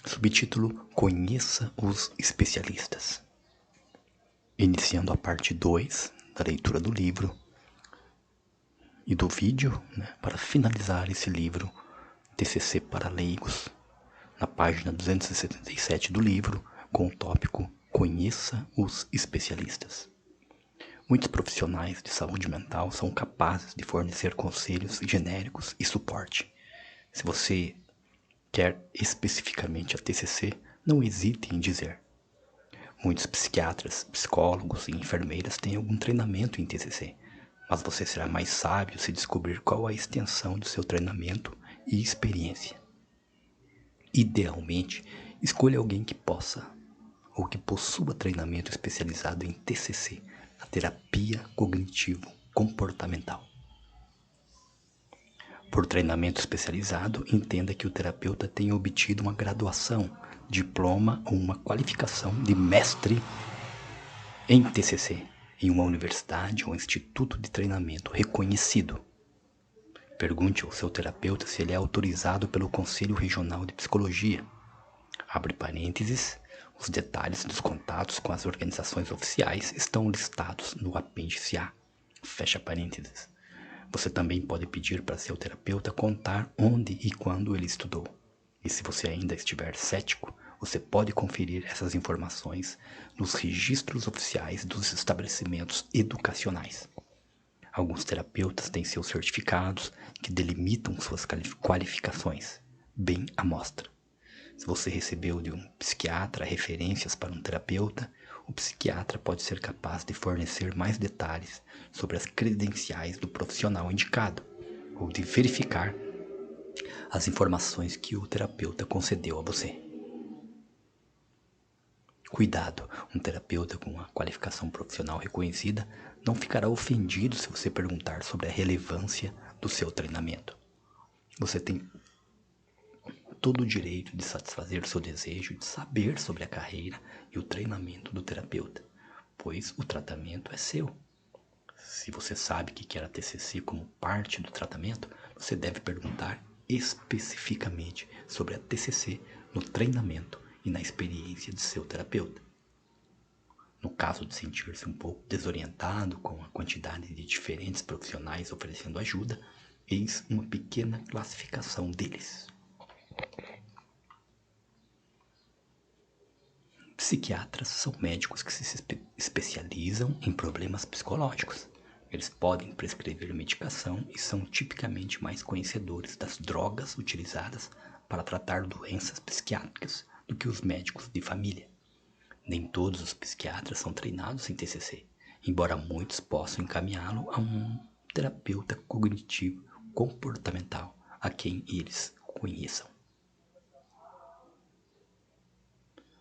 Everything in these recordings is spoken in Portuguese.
Subtítulo: Conheça os especialistas. Iniciando a parte 2 da leitura do livro e do vídeo, para finalizar esse livro, TCC para leigos, na página 277 do livro, com o tópico Conheça os especialistas. Muitos profissionais de saúde mental são capazes de fornecer conselhos genéricos e suporte. Se você quer especificamente a TCC, não hesite em dizer. Muitos psiquiatras, psicólogos e enfermeiras têm algum treinamento em TCC, mas você será mais sábio se descobrir qual a extensão do seu treinamento e experiência. Idealmente, escolha alguém que possa ou que possua treinamento especializado em TCC, a terapia cognitivo-comportamental. Por treinamento especializado, entenda que o terapeuta tenha obtido uma graduação, diploma ou uma qualificação de mestre em TCC, em uma universidade ou instituto de treinamento reconhecido. Pergunte ao seu terapeuta se ele é autorizado pelo Conselho Regional de Psicologia. Abre parênteses, os detalhes dos contatos com as organizações oficiais estão listados no apêndice A. Fecha parênteses. Você também pode pedir para seu terapeuta contar onde e quando ele estudou. E se você ainda estiver cético, você pode conferir essas informações nos registros oficiais dos estabelecimentos educacionais. Alguns terapeutas têm seus certificados que delimitam suas qualificações, bem à mostra. Se você recebeu de um psiquiatra referências para um terapeuta, o psiquiatra pode ser capaz de fornecer mais detalhes sobre as credenciais do profissional indicado, ou de verificar as informações que o terapeuta concedeu a você. Cuidado, um terapeuta com uma qualificação profissional reconhecida não ficará ofendido se você perguntar sobre a relevância do seu treinamento. Você tem todo o direito de satisfazer o seu desejo de saber sobre a carreira e o treinamento do terapeuta, pois o tratamento é seu. Se você sabe que quer a TCC como parte do tratamento, você deve perguntar especificamente sobre a TCC no treinamento e na experiência de seu terapeuta. No caso de sentir-se um pouco desorientado com a quantidade de diferentes profissionais oferecendo ajuda, eis uma pequena classificação deles. Psiquiatras são médicos que se especializam em problemas psicológicos. Eles podem prescrever medicação e são tipicamente mais conhecedores das drogas utilizadas para tratar doenças psiquiátricas do que os médicos de família. Nem todos os psiquiatras são treinados em TCC, embora muitos possam encaminhá-lo a um terapeuta cognitivo comportamental a quem eles conheçam.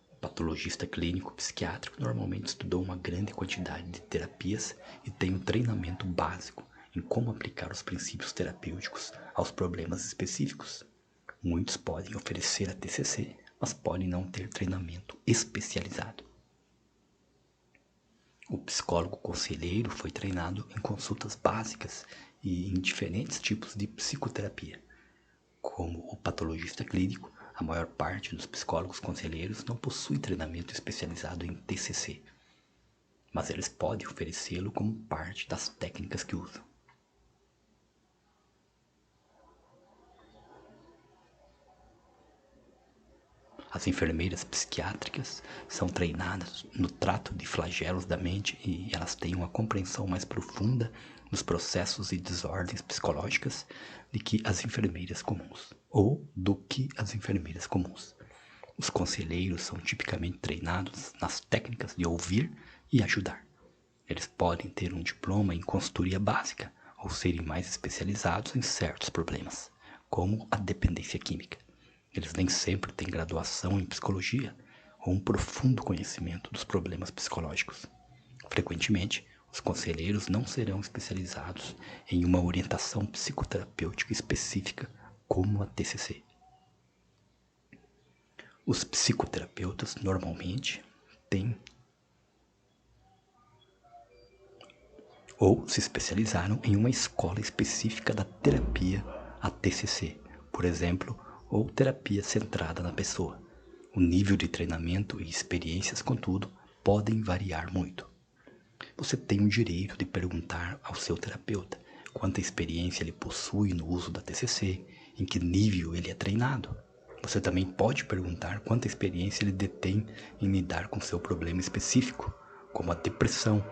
O patologista clínico psiquiátrico normalmente estudou uma grande quantidade de terapias e tem um treinamento básico em como aplicar os princípios terapêuticos aos problemas específicos. Muitos podem oferecer a TCC, mas podem não ter treinamento especializado. O psicólogo conselheiro foi treinado em consultas básicas e em diferentes tipos de psicoterapia. Como o patologista clínico, a maior parte dos psicólogos conselheiros não possui treinamento especializado em TCC, mas eles podem oferecê-lo como parte das técnicas que usam. As enfermeiras psiquiátricas são treinadas no trato de flagelos da mente e elas têm uma compreensão mais profunda dos processos e desordens psicológicas do que as enfermeiras comuns. Os conselheiros são tipicamente treinados nas técnicas de ouvir e ajudar. Eles podem ter um diploma em consultoria básica ou serem mais especializados em certos problemas, como a dependência química. Eles nem sempre têm graduação em psicologia ou um profundo conhecimento dos problemas psicológicos. Frequentemente, os conselheiros não serão especializados em uma orientação psicoterapêutica específica como a TCC. Os psicoterapeutas normalmente têm ou se especializaram em uma escola específica da terapia, a TCC, por exemplo, ou terapia centrada na pessoa. O nível de treinamento e experiências, contudo, podem variar muito. Você tem o direito de perguntar ao seu terapeuta quanta experiência ele possui no uso da TCC, em que nível ele é treinado. Você também pode perguntar quanta experiência ele detém em lidar com seu problema específico, como a depressão,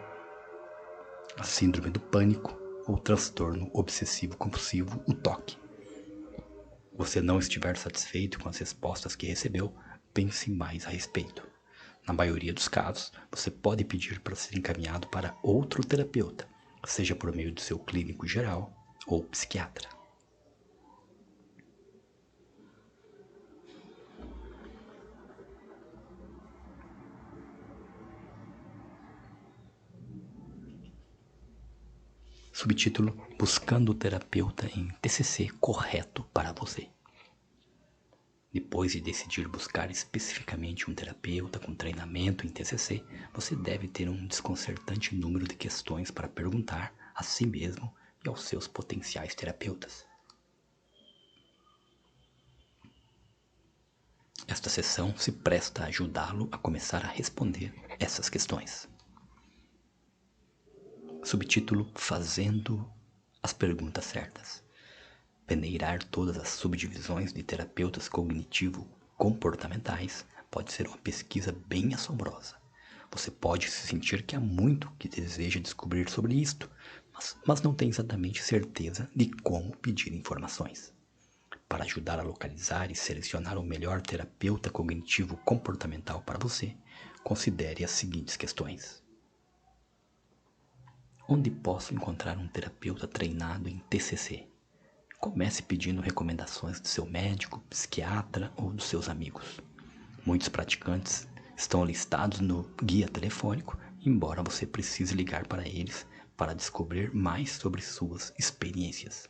a síndrome do pânico ou transtorno obsessivo-compulsivo, o TOC. Você não estiver satisfeito com as respostas que recebeu, pense mais a respeito. Na maioria dos casos, você pode pedir para ser encaminhado para outro terapeuta, seja por meio do seu clínico geral ou psiquiatra. Subtítulo: Buscando o terapeuta em TCC correto para você. Depois de decidir buscar especificamente um terapeuta com treinamento em TCC, você deve ter um desconcertante número de questões para perguntar a si mesmo e aos seus potenciais terapeutas. Esta sessão se presta a ajudá-lo a começar a responder essas questões. Subtítulo: Fazendo as perguntas certas. Peneirar todas as subdivisões de terapeutas cognitivo-comportamentais pode ser uma pesquisa bem assombrosa. Você pode se sentir que há muito que deseja descobrir sobre isto, mas não tem exatamente certeza de como pedir informações. Para ajudar a localizar e selecionar o melhor terapeuta cognitivo-comportamental para você, considere as seguintes questões. Onde posso encontrar um terapeuta treinado em TCC? Comece pedindo recomendações do seu médico, psiquiatra ou dos seus amigos. Muitos praticantes estão listados no guia telefônico, embora você precise ligar para eles para descobrir mais sobre suas experiências.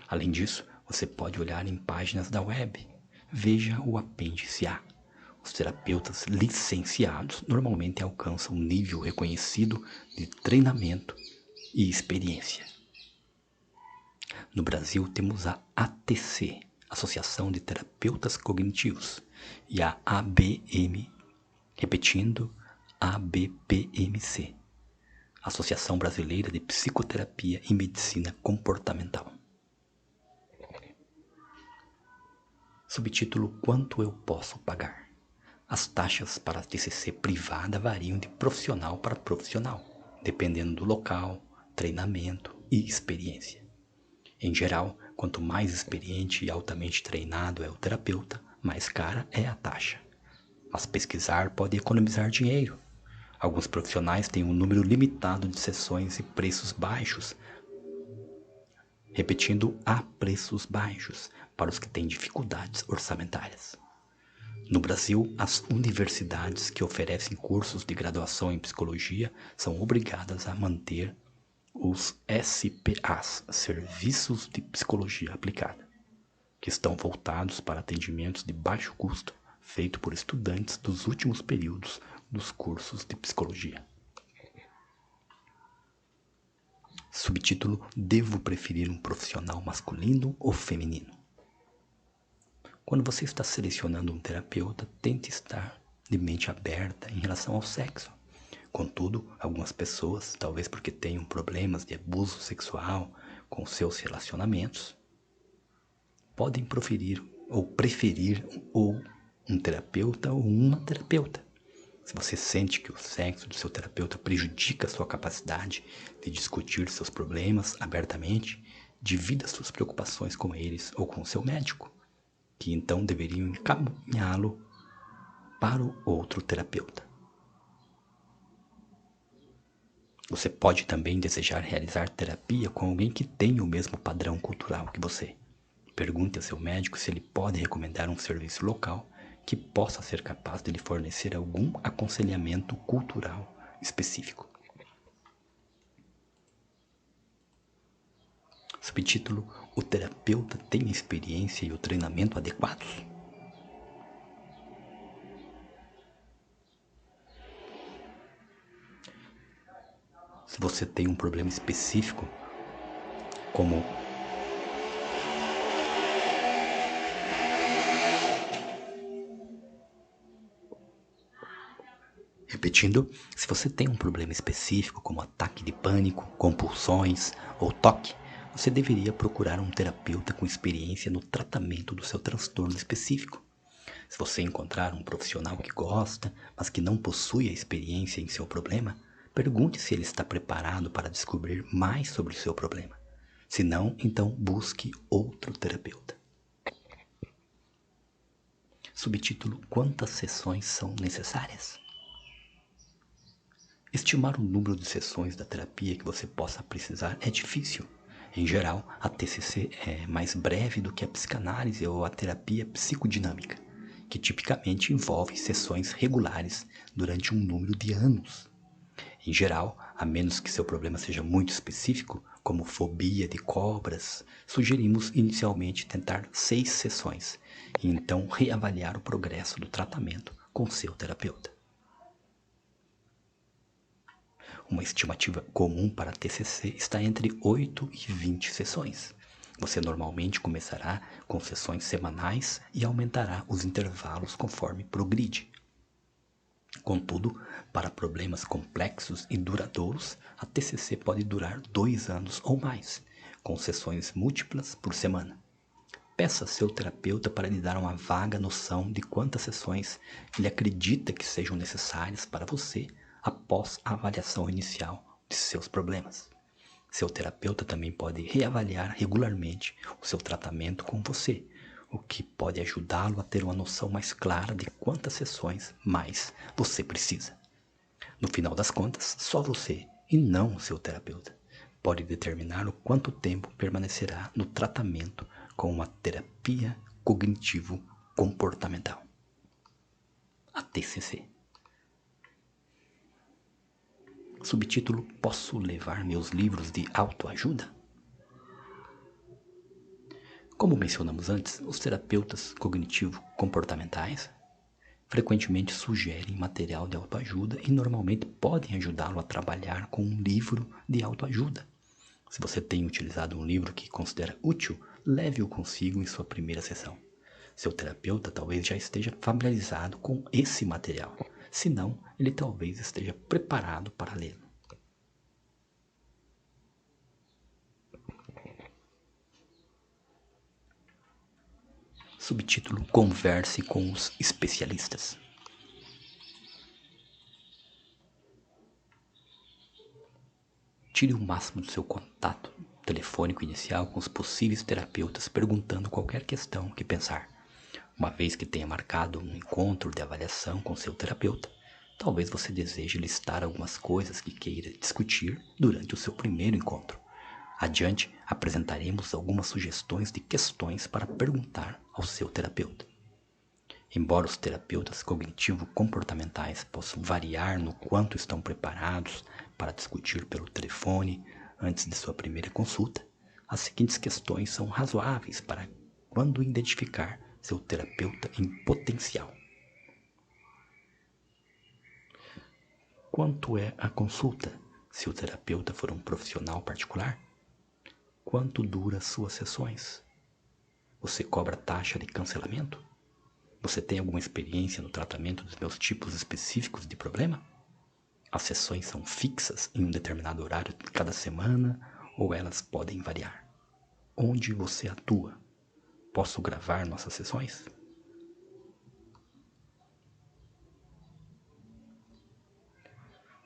Além disso, você pode olhar em páginas da web. Veja o apêndice A. Os terapeutas licenciados normalmente alcançam um nível reconhecido de treinamento e experiência. No Brasil temos a ATC, Associação de Terapeutas Cognitivos, e a ABM, repetindo, ABPMC, Associação Brasileira de Psicoterapia e Medicina Comportamental. Subtítulo: Quanto eu posso pagar? As taxas para a TCC privada variam de profissional para profissional, dependendo do local, treinamento e experiência. Em geral, quanto mais experiente e altamente treinado é o terapeuta, mais cara é a taxa. Mas pesquisar pode economizar dinheiro. Alguns profissionais têm um número limitado de sessões e preços baixos. Repetindo, há preços baixos para os que têm dificuldades orçamentárias. No Brasil, as universidades que oferecem cursos de graduação em psicologia são obrigadas a manter os SPAs, Serviços de Psicologia Aplicada, que estão voltados para atendimentos de baixo custo, feito por estudantes dos últimos períodos dos cursos de psicologia. Subtítulo: Devo preferir um profissional masculino ou feminino? Quando você está selecionando um terapeuta, tente estar de mente aberta em relação ao sexo. Contudo, algumas pessoas, talvez porque tenham problemas de abuso sexual com seus relacionamentos, podem preferir um terapeuta ou uma terapeuta. Se você sente que o sexo do seu terapeuta prejudica a sua capacidade de discutir seus problemas abertamente, divida suas preocupações com eles ou com o seu médico, que então deveriam encaminhá-lo para o outro terapeuta. Você pode também desejar realizar terapia com alguém que tenha o mesmo padrão cultural que você. Pergunte ao seu médico se ele pode recomendar um serviço local que possa ser capaz de lhe fornecer algum aconselhamento cultural específico. Subtítulo: O terapeuta tem a experiência e o treinamento adequados? Se você tem um problema específico, como Repetindo, se você tem um problema específico como ataque de pânico, compulsões ou toque, você deveria procurar um terapeuta com experiência no tratamento do seu transtorno específico. Se você encontrar um profissional que gosta, mas que não possui a experiência em seu problema, pergunte se ele está preparado para descobrir mais sobre o seu problema. Se não, então busque outro terapeuta. Subtítulo: Quantas sessões são necessárias? Estimar o número de sessões da terapia que você possa precisar é difícil. Em geral, a TCC é mais breve do que a psicanálise ou a terapia psicodinâmica, que tipicamente envolve sessões regulares durante um número de anos. Em geral, a menos que seu problema seja muito específico, como fobia de cobras, sugerimos inicialmente tentar 6 sessões e então reavaliar o progresso do tratamento com seu terapeuta. Uma estimativa comum para TCC está entre 8 e 20 sessões. Você normalmente começará com sessões semanais e aumentará os intervalos conforme progride. Contudo, para problemas complexos e duradouros, a TCC pode durar 2 anos ou mais, com sessões múltiplas por semana. Peça a seu terapeuta para lhe dar uma vaga noção de quantas sessões ele acredita que sejam necessárias para você após a avaliação inicial de seus problemas. Seu terapeuta também pode reavaliar regularmente o seu tratamento com você, o que pode ajudá-lo a ter uma noção mais clara de quantas sessões mais você precisa. No final das contas, só você, e não o seu terapeuta, pode determinar o quanto tempo permanecerá no tratamento com uma terapia cognitivo-comportamental. A TCC. Subtítulo: Posso levar meus livros de autoajuda? Como mencionamos antes, os terapeutas cognitivo-comportamentais frequentemente sugerem material de autoajuda e normalmente podem ajudá-lo a trabalhar com um livro de autoajuda. Se você tem utilizado um livro que considera útil, leve-o consigo em sua primeira sessão. Seu terapeuta talvez já esteja familiarizado com esse material, se não, ele talvez esteja preparado para lê-lo. Subtítulo: Converse com os especialistas. Tire o máximo do seu contato telefônico inicial com os possíveis terapeutas, perguntando qualquer questão que pensar. Uma vez que tenha marcado um encontro de avaliação com seu terapeuta, talvez você deseje listar algumas coisas que queira discutir durante o seu primeiro encontro. Adiante, apresentaremos algumas sugestões de questões para perguntar ao seu terapeuta. Embora os terapeutas cognitivo-comportamentais possam variar no quanto estão preparados para discutir pelo telefone antes de sua primeira consulta, as seguintes questões são razoáveis para quando identificar seu terapeuta em potencial. Quanto é a consulta, se o terapeuta for um profissional particular? Quanto dura suas sessões? Você cobra taxa de cancelamento? Você tem alguma experiência no tratamento dos meus tipos específicos de problema? As sessões são fixas em um determinado horário de cada semana ou elas podem variar? Onde você atua? Posso gravar nossas sessões?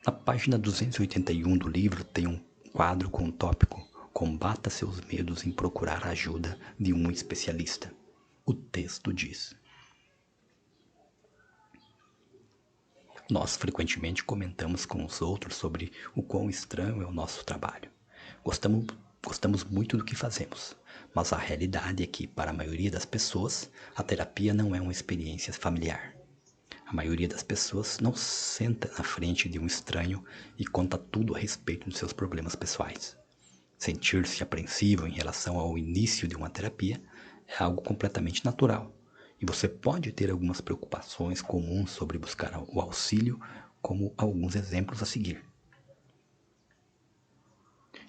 Na página 281 do livro tem um quadro com o tópico: Combata seus medos em procurar a ajuda de um especialista. O texto diz: Nós frequentemente comentamos com os outros sobre o quão estranho é o nosso trabalho. Gostamos muito do que fazemos, mas a realidade é que, para a maioria das pessoas, a terapia não é uma experiência familiar. A maioria das pessoas não senta na frente de um estranho e conta tudo a respeito dos seus problemas pessoais. Sentir-se apreensivo em relação ao início de uma terapia é algo completamente natural, e você pode ter algumas preocupações comuns sobre buscar o auxílio, como alguns exemplos a seguir.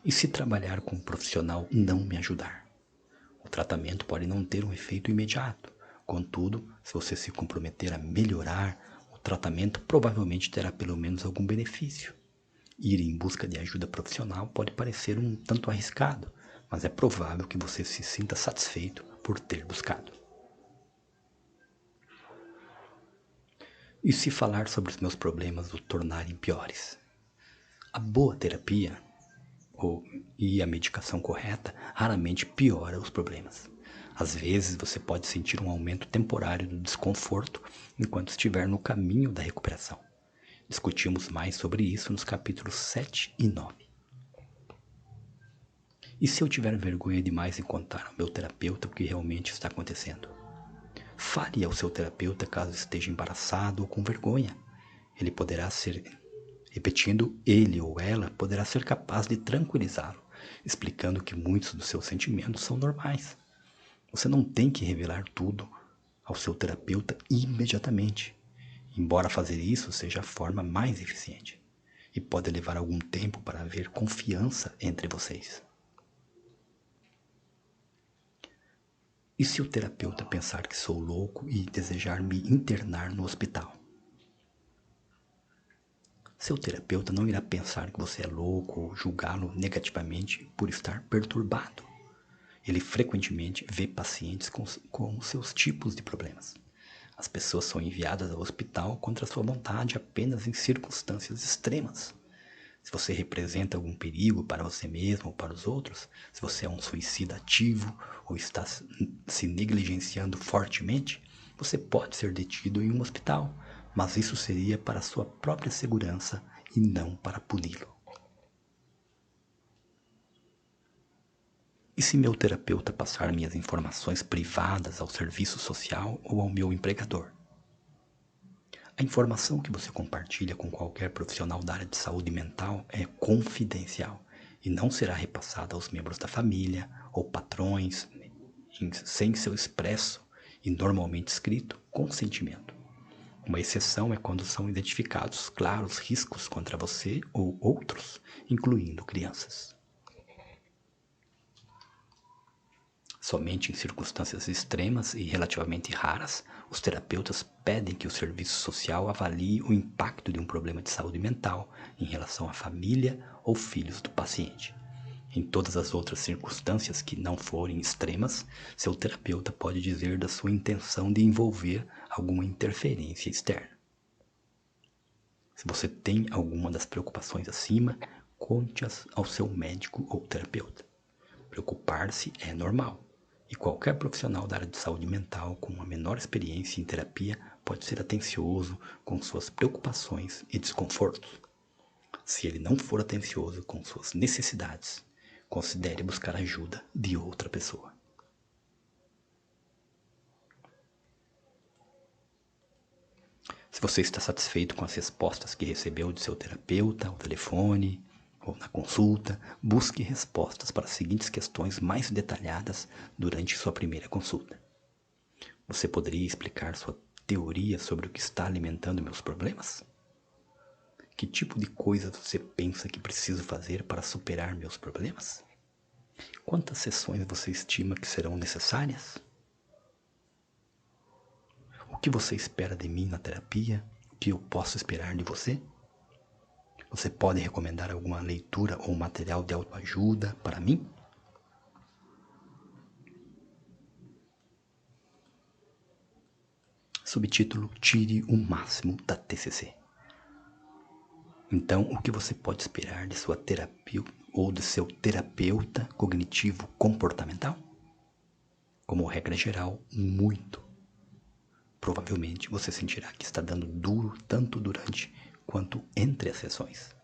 E se trabalhar com um profissional não me ajudar? O tratamento pode não ter um efeito imediato. Contudo, se você se comprometer a melhorar, o tratamento provavelmente terá pelo menos algum benefício. Ir em busca de ajuda profissional pode parecer um tanto arriscado, mas é provável que você se sinta satisfeito por ter buscado. E se falar sobre os meus problemas o tornarem piores? A boa terapia e a medicação correta raramente piora os problemas. Às vezes você pode sentir um aumento temporário do desconforto enquanto estiver no caminho da recuperação. Discutimos mais sobre isso nos capítulos 7 e 9. E se eu tiver vergonha demais em contar ao meu terapeuta o que realmente está acontecendo? Fale ao seu terapeuta caso esteja embaraçado ou com vergonha. Ele poderá ser, repetindo, ele ou ela poderá ser capaz de tranquilizá-lo, explicando que muitos dos seus sentimentos são normais. Você não tem que revelar tudo ao seu terapeuta imediatamente, embora fazer isso seja a forma mais eficiente, e pode levar algum tempo para haver confiança entre vocês. E se o terapeuta pensar que sou louco e desejar me internar no hospital? Seu terapeuta não irá pensar que você é louco ou julgá-lo negativamente por estar perturbado. Ele frequentemente vê pacientes com seus tipos de problemas. As pessoas são enviadas ao hospital contra sua vontade apenas em circunstâncias extremas. Se você representa algum perigo para você mesmo ou para os outros, se você é um suicida ativo ou está se negligenciando fortemente, você pode ser detido em um hospital, mas isso seria para sua própria segurança e não para puni-lo. E se meu terapeuta passar minhas informações privadas ao serviço social ou ao meu empregador? A informação que você compartilha com qualquer profissional da área de saúde mental é confidencial e não será repassada aos membros da família ou patrões sem seu expresso e normalmente escrito consentimento. Uma exceção é quando são identificados claros riscos contra você ou outros, incluindo crianças. Somente em circunstâncias extremas e relativamente raras, os terapeutas pedem que o serviço social avalie o impacto de um problema de saúde mental em relação à família ou filhos do paciente. Em todas as outras circunstâncias que não forem extremas, seu terapeuta pode dizer da sua intenção de envolver alguma interferência externa. Se você tem alguma das preocupações acima, conte-as ao seu médico ou terapeuta. Preocupar-se é normal. E qualquer profissional da área de saúde mental com uma menor experiência em terapia pode ser atencioso com suas preocupações e desconfortos. Se ele não for atencioso com suas necessidades, considere buscar ajuda de outra pessoa. Se você está satisfeito com as respostas que recebeu de seu terapeuta ao telefone ou na consulta, busque respostas para as seguintes questões mais detalhadas durante sua primeira consulta. Você poderia explicar sua teoria sobre o que está alimentando meus problemas? Que tipo de coisa você pensa que preciso fazer para superar meus problemas? Quantas sessões você estima que serão necessárias? O que você espera de mim na terapia? O que eu posso esperar de você? Você pode recomendar alguma leitura ou material de autoajuda para mim? Subtítulo: Tire o máximo da TCC. Então, o que você pode esperar de sua terapia ou de seu terapeuta cognitivo comportamental? Como regra geral, muito. Provavelmente você sentirá que está dando duro tanto durante quanto entre as sessões.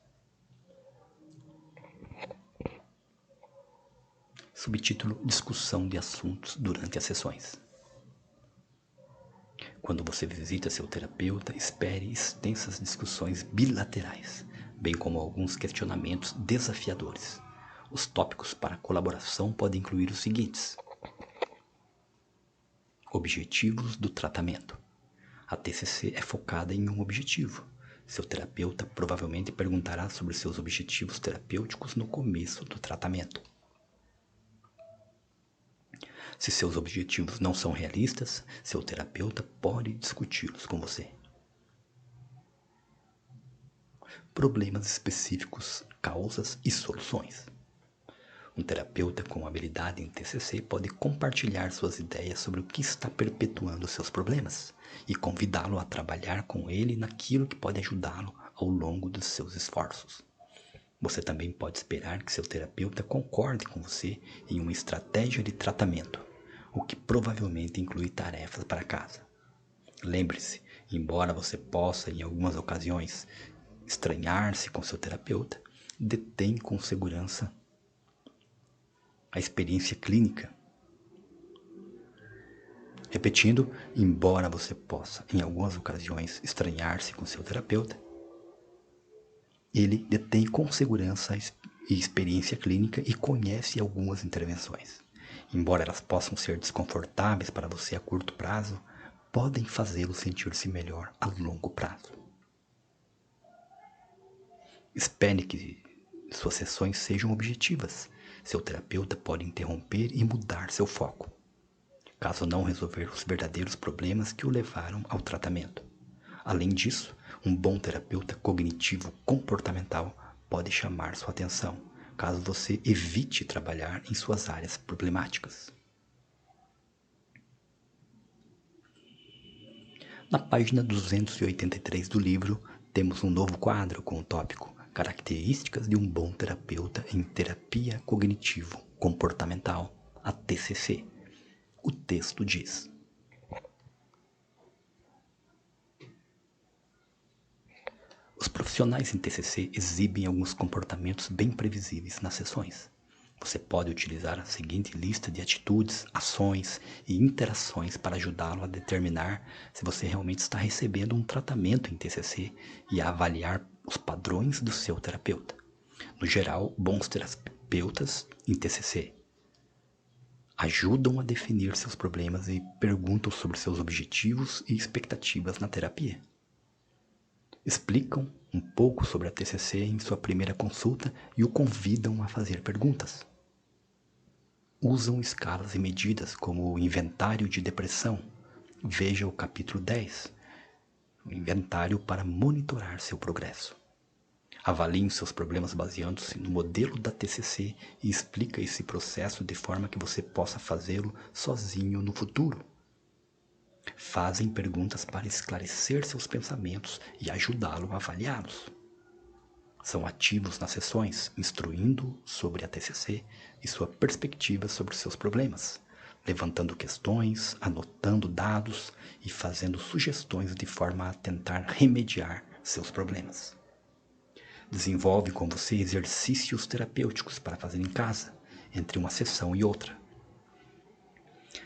Subtítulo: Discussão de assuntos durante as sessões. Quando você visita seu terapeuta, espere extensas discussões bilaterais, bem como alguns questionamentos desafiadores. Os tópicos para colaboração podem incluir os seguintes: objetivos do tratamento. A TCC é focada em um objetivo. Seu terapeuta provavelmente perguntará sobre seus objetivos terapêuticos no começo do tratamento. Se seus objetivos não são realistas, seu terapeuta pode discuti-los com você. problemas específicos, causas e soluções. Um terapeuta com habilidade em TCC pode compartilhar suas ideias sobre o que está perpetuando seus problemas e convidá-lo a trabalhar com ele naquilo que pode ajudá-lo ao longo dos seus esforços. Você também pode esperar que seu terapeuta concorde com você em uma estratégia de tratamento, o que provavelmente inclui tarefas para casa. Lembre-se, embora você possa, em algumas ocasiões, estranhar-se com seu terapeuta, detém com segurança a experiência clínica. Repetindo, embora você possa, em algumas ocasiões, estranhar-se com seu terapeuta, ele detém com segurança e experiência clínica e conhece algumas intervenções. Embora elas possam ser desconfortáveis para você a curto prazo, podem fazê-lo sentir-se melhor a longo prazo. Espere que suas sessões sejam objetivas. Seu terapeuta pode interromper e mudar seu foco, caso não resolver os verdadeiros problemas que o levaram ao tratamento. Além disso, um bom terapeuta cognitivo comportamental pode chamar sua atenção, caso você evite trabalhar em suas áreas problemáticas. Na página 283 do livro, temos um novo quadro com o tópico Características de um bom terapeuta em terapia cognitivo-comportamental, a TCC. O texto diz: os profissionais em TCC exibem alguns comportamentos bem previsíveis nas sessões. Você pode utilizar a seguinte lista de atitudes, ações e interações para ajudá-lo a determinar se você realmente está recebendo um tratamento em TCC e a avaliar os padrões do seu terapeuta. No geral, bons terapeutas em TCC ajudam a definir seus problemas e perguntam sobre seus objetivos e expectativas na terapia. Explicam um pouco sobre a TCC em sua primeira consulta e o convidam a fazer perguntas. Usam escalas e medidas como o inventário de depressão. Veja o capítulo 10, o inventário para monitorar seu progresso. Avaliem seus problemas baseando-se no modelo da TCC e explica esse processo de forma que você possa fazê-lo sozinho no futuro. Fazem perguntas para esclarecer seus pensamentos e ajudá-lo a avaliá-los. São ativos nas sessões, instruindo sobre a TCC e sua perspectiva sobre seus problemas, levantando questões, anotando dados e fazendo sugestões de forma a tentar remediar seus problemas. Desenvolve com você exercícios terapêuticos para fazer em casa, entre uma sessão e outra.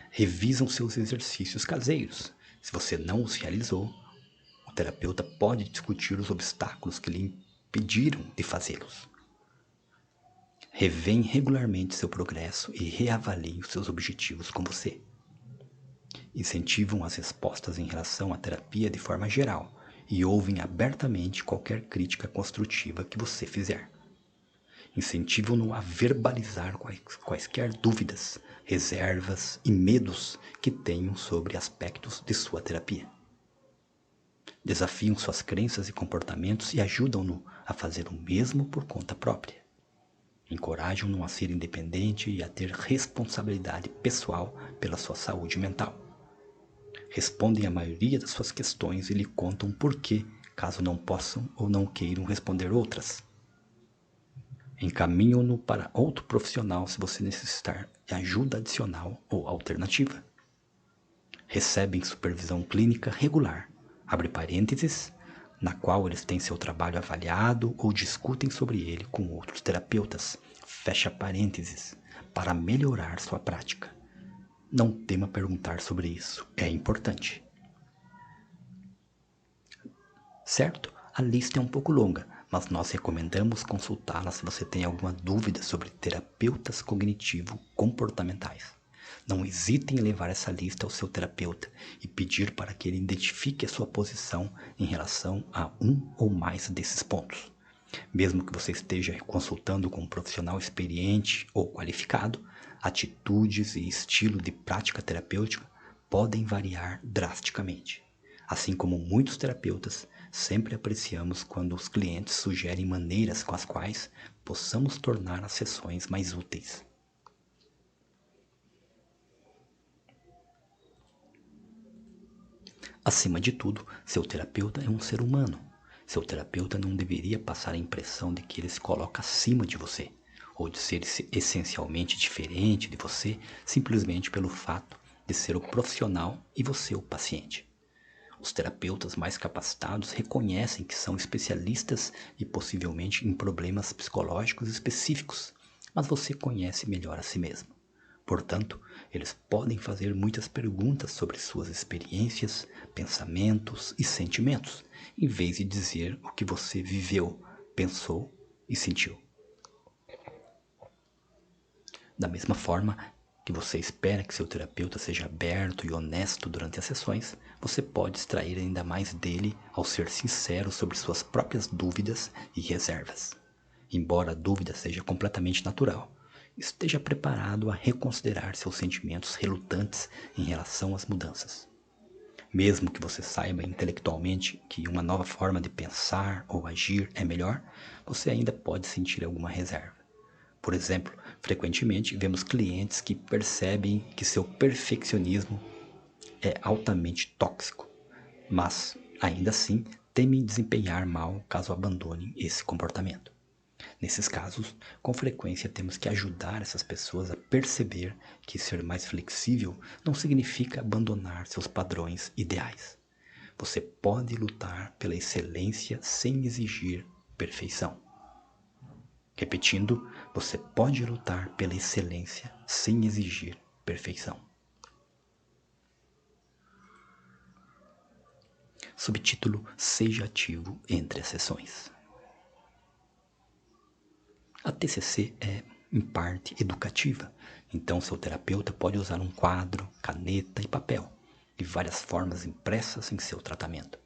Revisam seus exercícios caseiros. Se você não os realizou, o terapeuta pode discutir os obstáculos que lhe impediram de fazê-los. Revêem regularmente seu progresso e reavaliem os seus objetivos com você. Incentivam as respostas em relação à terapia de forma geral e ouvem abertamente qualquer crítica construtiva que você fizer. Incentivam-no a verbalizar quaisquer dúvidas, reservas e medos que tenham sobre aspectos de sua terapia. Desafiam suas crenças e comportamentos e ajudam-no a fazer o mesmo por conta própria. Encorajam-no a ser independente e a ter responsabilidade pessoal pela sua saúde mental. Respondem a maioria das suas questões e lhe contam por quê, caso não possam ou não queiram responder outras. Encaminham-no para outro profissional se você necessitar de ajuda adicional ou alternativa. Recebem supervisão clínica regular, abre parênteses, na qual eles têm seu trabalho avaliado ou discutem sobre ele com outros terapeutas, fecha parênteses, para melhorar sua prática. Não tema perguntar sobre isso, é importante. Certo? A lista é um pouco longa, mas nós recomendamos consultá-la se você tem alguma dúvida sobre terapeutas cognitivo-comportamentais. Não hesite em levar essa lista ao seu terapeuta e pedir para que ele identifique a sua posição em relação a um ou mais desses pontos. Mesmo que você esteja consultando com um profissional experiente ou qualificado, atitudes e estilo de prática terapêutica podem variar drasticamente. Assim como muitos terapeutas, Sempre apreciamos quando os clientes sugerem maneiras com as quais possamos tornar as sessões mais úteis. Acima de tudo, seu terapeuta é um ser humano. Seu terapeuta não deveria passar a impressão de que ele se coloca acima de você, ou de ser essencialmente diferente de você, simplesmente pelo fato de ser o profissional e você o paciente. Os terapeutas mais capacitados reconhecem que são especialistas e possivelmente em problemas psicológicos específicos, mas você conhece melhor a si mesmo. Portanto, eles podem fazer muitas perguntas sobre suas experiências, pensamentos e sentimentos, em vez de dizer o que você viveu, pensou e sentiu. Da mesma forma que você espera que seu terapeuta seja aberto e honesto durante as sessões, você pode extrair ainda mais dele ao ser sincero sobre suas próprias dúvidas e reservas. Embora a dúvida seja completamente natural, esteja preparado a reconsiderar seus sentimentos relutantes em relação às mudanças. Mesmo que você saiba intelectualmente que uma nova forma de pensar ou agir é melhor, você ainda pode sentir alguma reserva. Por exemplo, frequentemente vemos clientes que percebem que seu perfeccionismo é altamente tóxico, mas, ainda assim, temem desempenhar mal caso abandonem esse comportamento. Nesses casos, com frequência temos que ajudar essas pessoas a perceber que ser mais flexível não significa abandonar seus padrões ideais. Você pode lutar pela excelência sem exigir perfeição. Repetindo, você pode lutar pela excelência sem exigir perfeição. Subtítulo: Seja ativo entre as sessões. A TCC é, em parte, educativa, então seu terapeuta pode usar um quadro, caneta e papel, de várias formas impressas em seu tratamento.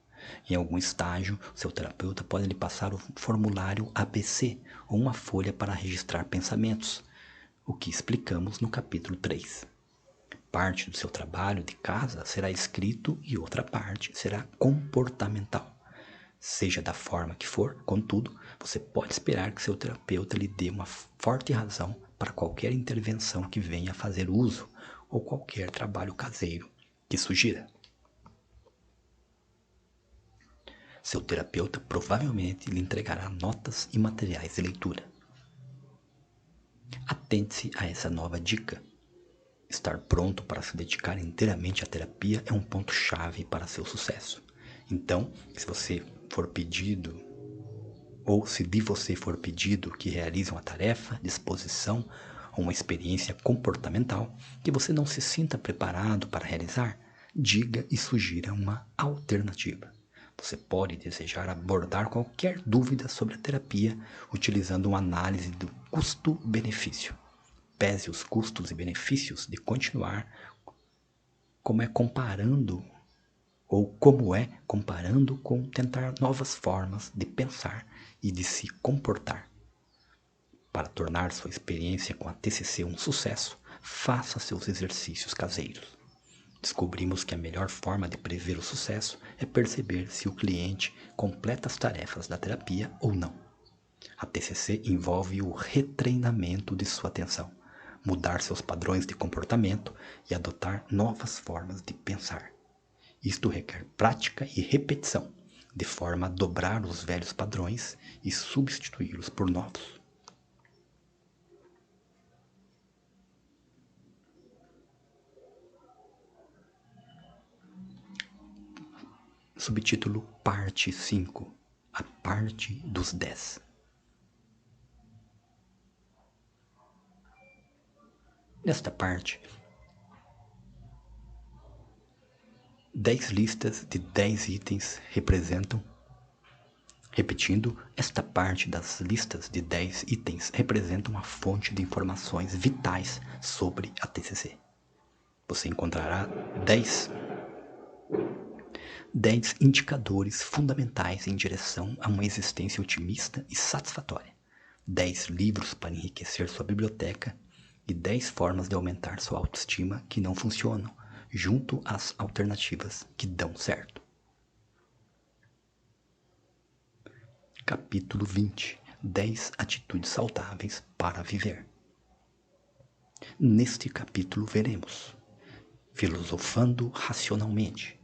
Em algum estágio, seu terapeuta pode lhe passar o formulário ABC ou uma folha para registrar pensamentos, o que explicamos no capítulo 3. Parte do seu trabalho de casa será escrito e outra parte será comportamental. Seja da forma que for, contudo, você pode esperar que seu terapeuta lhe dê uma forte razão para qualquer intervenção que venha a fazer uso ou qualquer trabalho caseiro que sugira. Seu terapeuta provavelmente lhe entregará notas e materiais de leitura. Atente-se a essa nova dica. Estar pronto para se dedicar inteiramente à terapia é um ponto-chave para seu sucesso. Então, se você for pedido, ou se de você for pedido que realize uma tarefa, disposição ou uma experiência comportamental que você não se sinta preparado para realizar, diga e sugira uma alternativa. Você pode desejar abordar qualquer dúvida sobre a terapia utilizando uma análise do custo-benefício. Pese os custos e benefícios de continuar, como é comparando com tentar novas formas de pensar e de se comportar. Para tornar sua experiência com a TCC um sucesso, faça seus exercícios caseiros. Descobrimos que a melhor forma de prever o sucesso é perceber se o cliente completa as tarefas da terapia ou não. A TCC envolve o retreinamento de sua atenção, mudar seus padrões de comportamento e adotar novas formas de pensar. Isto requer prática e repetição, de forma a dobrar os velhos padrões e substituí-los por novos. Subtítulo: Parte 5. A parte dos 10. Nesta parte, 10 listas de 10 itens representam. Repetindo, esta parte das listas de 10 itens representa uma fonte de informações vitais sobre a TCC. Você encontrará 10 indicadores fundamentais em direção a uma existência otimista e satisfatória, 10 livros para enriquecer sua biblioteca e 10 formas de aumentar sua autoestima que não funcionam, junto às alternativas que dão certo. capítulo 20, 10 atitudes saudáveis para viver. Neste capítulo veremos filosofando racionalmente,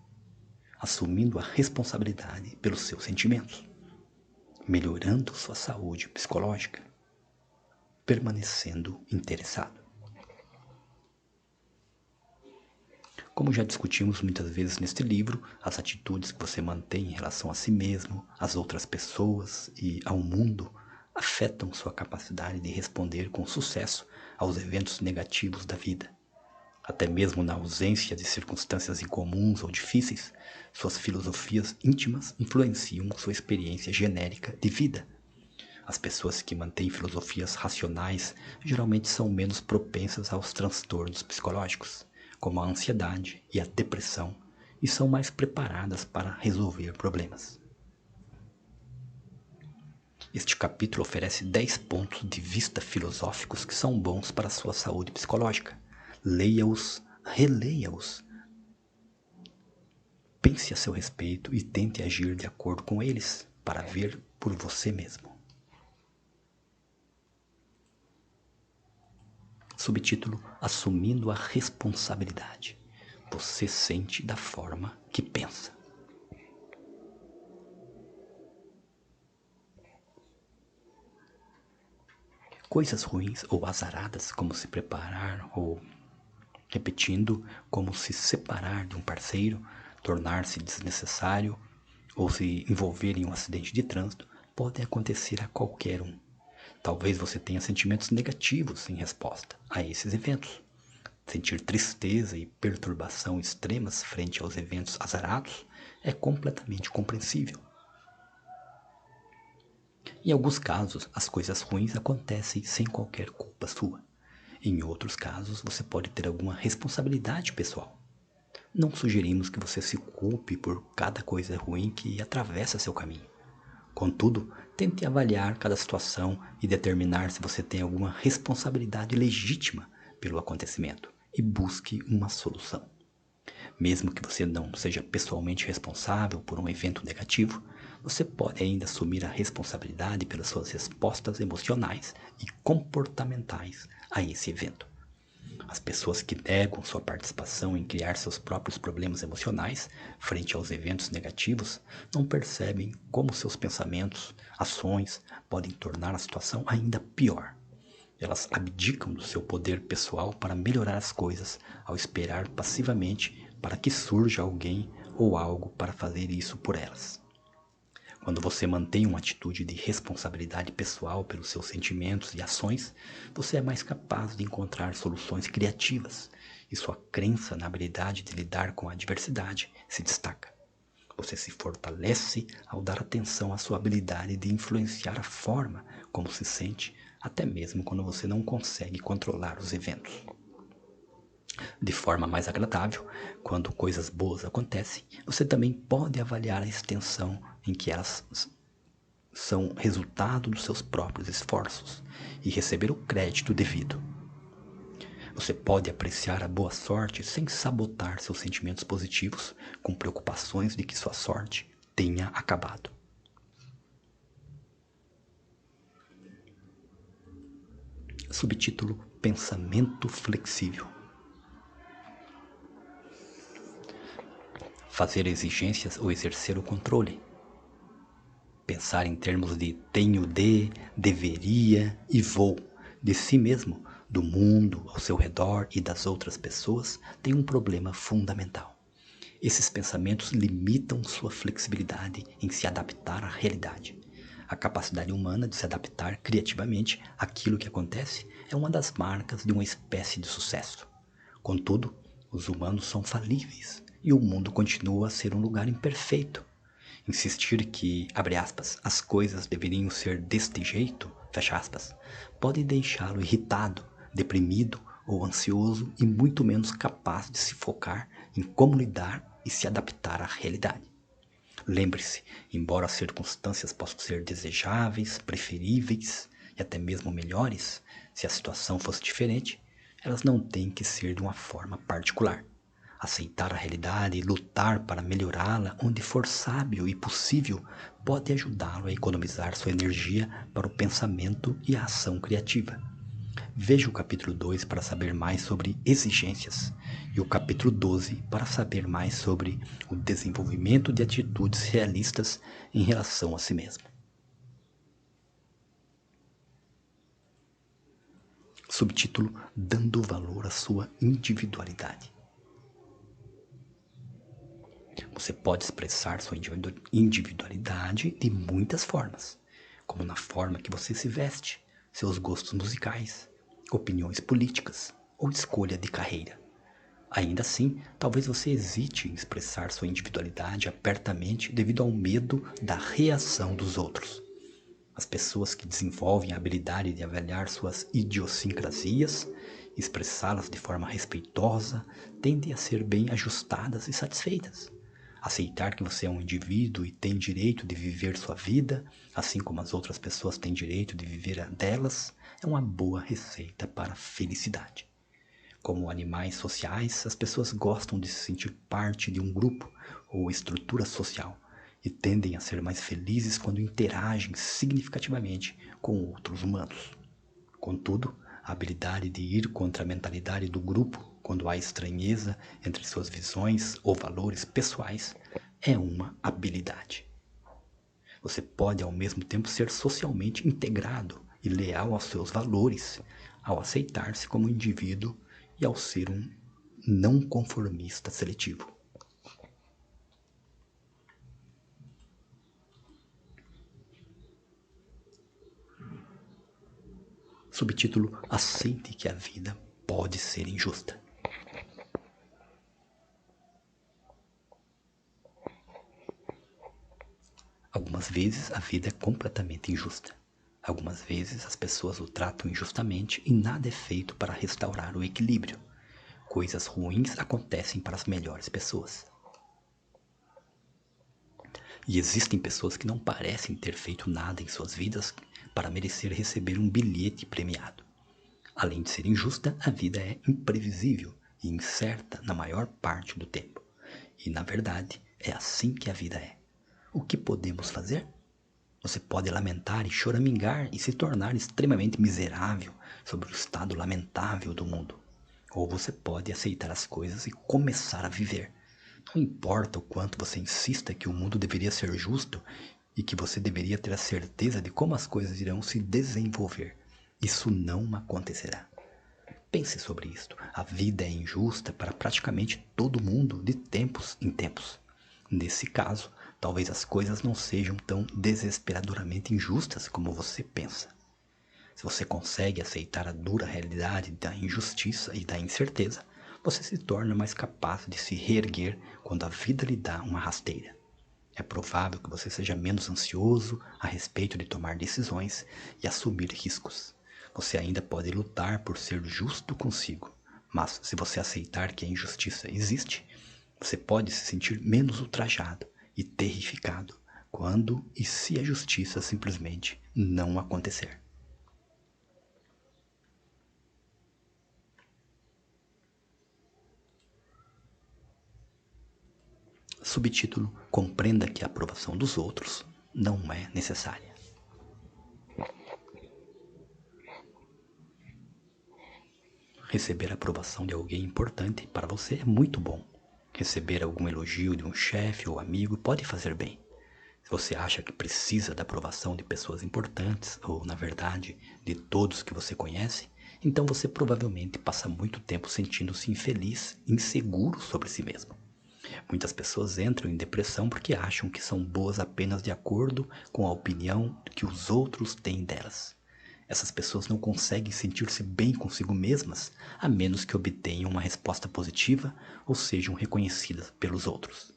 assumindo a responsabilidade pelos seus sentimentos, melhorando sua saúde psicológica, permanecendo interessado. Como já discutimos muitas vezes neste livro, as atitudes que você mantém em relação a si mesmo, às outras pessoas e ao mundo afetam sua capacidade de responder com sucesso aos eventos negativos da vida. Até mesmo na ausência de circunstâncias incomuns ou difíceis, suas filosofias íntimas influenciam sua experiência genérica de vida. As pessoas que mantêm filosofias racionais geralmente são menos propensas aos transtornos psicológicos, como a ansiedade e a depressão, e são mais preparadas para resolver problemas. Este capítulo oferece 10 pontos de vista filosóficos que são bons para a sua saúde psicológica. Leia-os, releia-os. Pense a seu respeito e tente agir de acordo com eles para ver por você mesmo. Subtítulo: Assumindo a responsabilidade. Você sente da forma que pensa. Coisas ruins ou azaradas, como se preparar ou repetindo, como se separar de um parceiro, tornar-se desnecessário ou se envolver em um acidente de trânsito, podem acontecer a qualquer um. Talvez você tenha sentimentos negativos em resposta a esses eventos. Sentir tristeza e perturbação extremas frente aos eventos azarados é completamente compreensível. Em alguns casos, as coisas ruins acontecem sem qualquer culpa sua. Em outros casos, você pode ter alguma responsabilidade pessoal. Não sugerimos que você se culpe por cada coisa ruim que atravessa seu caminho. Contudo, tente avaliar cada situação e determinar se você tem alguma responsabilidade legítima pelo acontecimento e busque uma solução. Mesmo que você não seja pessoalmente responsável por um evento negativo, você pode ainda assumir a responsabilidade pelas suas respostas emocionais e comportamentais a esse evento. As pessoas que negam sua participação em criar seus próprios problemas emocionais frente aos eventos negativos não percebem como seus pensamentos, ações podem tornar a situação ainda pior. Elas abdicam do seu poder pessoal para melhorar as coisas ao esperar passivamente para que surja alguém ou algo para fazer isso por elas. Quando você mantém uma atitude de responsabilidade pessoal pelos seus sentimentos e ações, você é mais capaz de encontrar soluções criativas e sua crença na habilidade de lidar com a adversidade se destaca. Você se fortalece ao dar atenção à sua habilidade de influenciar a forma como se sente, até mesmo quando você não consegue controlar os eventos. De forma mais agradável, quando coisas boas acontecem, você também pode avaliar a extensão em que elas são resultado dos seus próprios esforços e receber o crédito devido. Você pode apreciar a boa sorte sem sabotar seus sentimentos positivos com preocupações de que sua sorte tenha acabado. Subtítulo: Pensamento flexível. Fazer exigências ou exercer o controle. Pensar em termos de tenho de, deveria e vou, de si mesmo, do mundo ao seu redor e das outras pessoas, tem um problema fundamental. Esses pensamentos limitam sua flexibilidade em se adaptar à realidade. A capacidade humana de se adaptar criativamente àquilo que acontece é uma das marcas de uma espécie de sucesso. Contudo, os humanos são falíveis e o mundo continua a ser um lugar imperfeito. Insistir que, abre aspas, as coisas deveriam ser deste jeito, fecha aspas, pode deixá-lo irritado, deprimido ou ansioso e muito menos capaz de se focar em como lidar e se adaptar à realidade. Lembre-se, embora as circunstâncias possam ser desejáveis, preferíveis e até mesmo melhores, se a situação fosse diferente, elas não têm que ser de uma forma particular. Aceitar a realidade e lutar para melhorá-la onde for sábio e possível pode ajudá-lo a economizar sua energia para o pensamento e a ação criativa. Veja o capítulo 2 para saber mais sobre exigências e o capítulo 12 para saber mais sobre o desenvolvimento de atitudes realistas em relação a si mesmo. Subtítulo: Dando valor à sua individualidade. Você pode expressar sua individualidade de muitas formas, como na forma que você se veste, seus gostos musicais, opiniões políticas ou escolha de carreira. Ainda assim, talvez você hesite em expressar sua individualidade abertamente devido ao medo da reação dos outros. As pessoas que desenvolvem a habilidade de avaliar suas idiosincrasias, expressá-las de forma respeitosa, tendem a ser bem ajustadas e satisfeitas. Aceitar que você é um indivíduo e tem direito de viver sua vida, assim como as outras pessoas têm direito de viver a delas, é uma boa receita para a felicidade. Como animais sociais, as pessoas gostam de se sentir parte de um grupo ou estrutura social e tendem a ser mais felizes quando interagem significativamente com outros humanos. Contudo, a habilidade de ir contra a mentalidade do grupo quando há estranheza entre suas visões ou valores pessoais é uma habilidade. Você pode ao mesmo tempo ser socialmente integrado e leal aos seus valores ao aceitar-se como indivíduo e ao ser um não conformista seletivo. Subtítulo: Aceite que a vida pode ser injusta. Algumas vezes a vida é completamente injusta. Algumas vezes as pessoas o tratam injustamente e nada é feito para restaurar o equilíbrio. Coisas ruins acontecem para as melhores pessoas. E existem pessoas que não parecem ter feito nada em suas vidas para merecer receber um bilhete premiado. Além de ser injusta, a vida é imprevisível e incerta na maior parte do tempo. E, na verdade, é assim que a vida é. O que podemos fazer? Você pode lamentar e choramingar e se tornar extremamente miserável sobre o estado lamentável do mundo. Ou você pode aceitar as coisas e começar a viver. Não importa o quanto você insista que o mundo deveria ser justo e que você deveria ter a certeza de como as coisas irão se desenvolver. Isso não acontecerá. Pense sobre isto. A vida é injusta para praticamente todo mundo de tempos em tempos. Nesse caso, talvez as coisas não sejam tão desesperadoramente injustas como você pensa. Se você consegue aceitar a dura realidade da injustiça e da incerteza, você se torna mais capaz de se reerguer quando a vida lhe dá uma rasteira. É provável que você seja menos ansioso a respeito de tomar decisões e assumir riscos. Você ainda pode lutar por ser justo consigo, mas se você aceitar que a injustiça existe, você pode se sentir menos ultrajado e terrificado quando e se a justiça simplesmente não acontecer. Subtítulo: Compreenda que a aprovação dos outros não é necessária. Receber a aprovação de alguém importante para você é muito bom. Receber algum elogio de um chefe ou amigo pode fazer bem. Se você acha que precisa da aprovação de pessoas importantes, ou, na verdade, de todos que você conhece, então você provavelmente passa muito tempo sentindo-se infeliz e inseguro sobre si mesmo. Muitas pessoas entram em depressão porque acham que são boas apenas de acordo com a opinião que os outros têm delas. Essas pessoas não conseguem sentir-se bem consigo mesmas a menos que obtenham uma resposta positiva ou sejam reconhecidas pelos outros.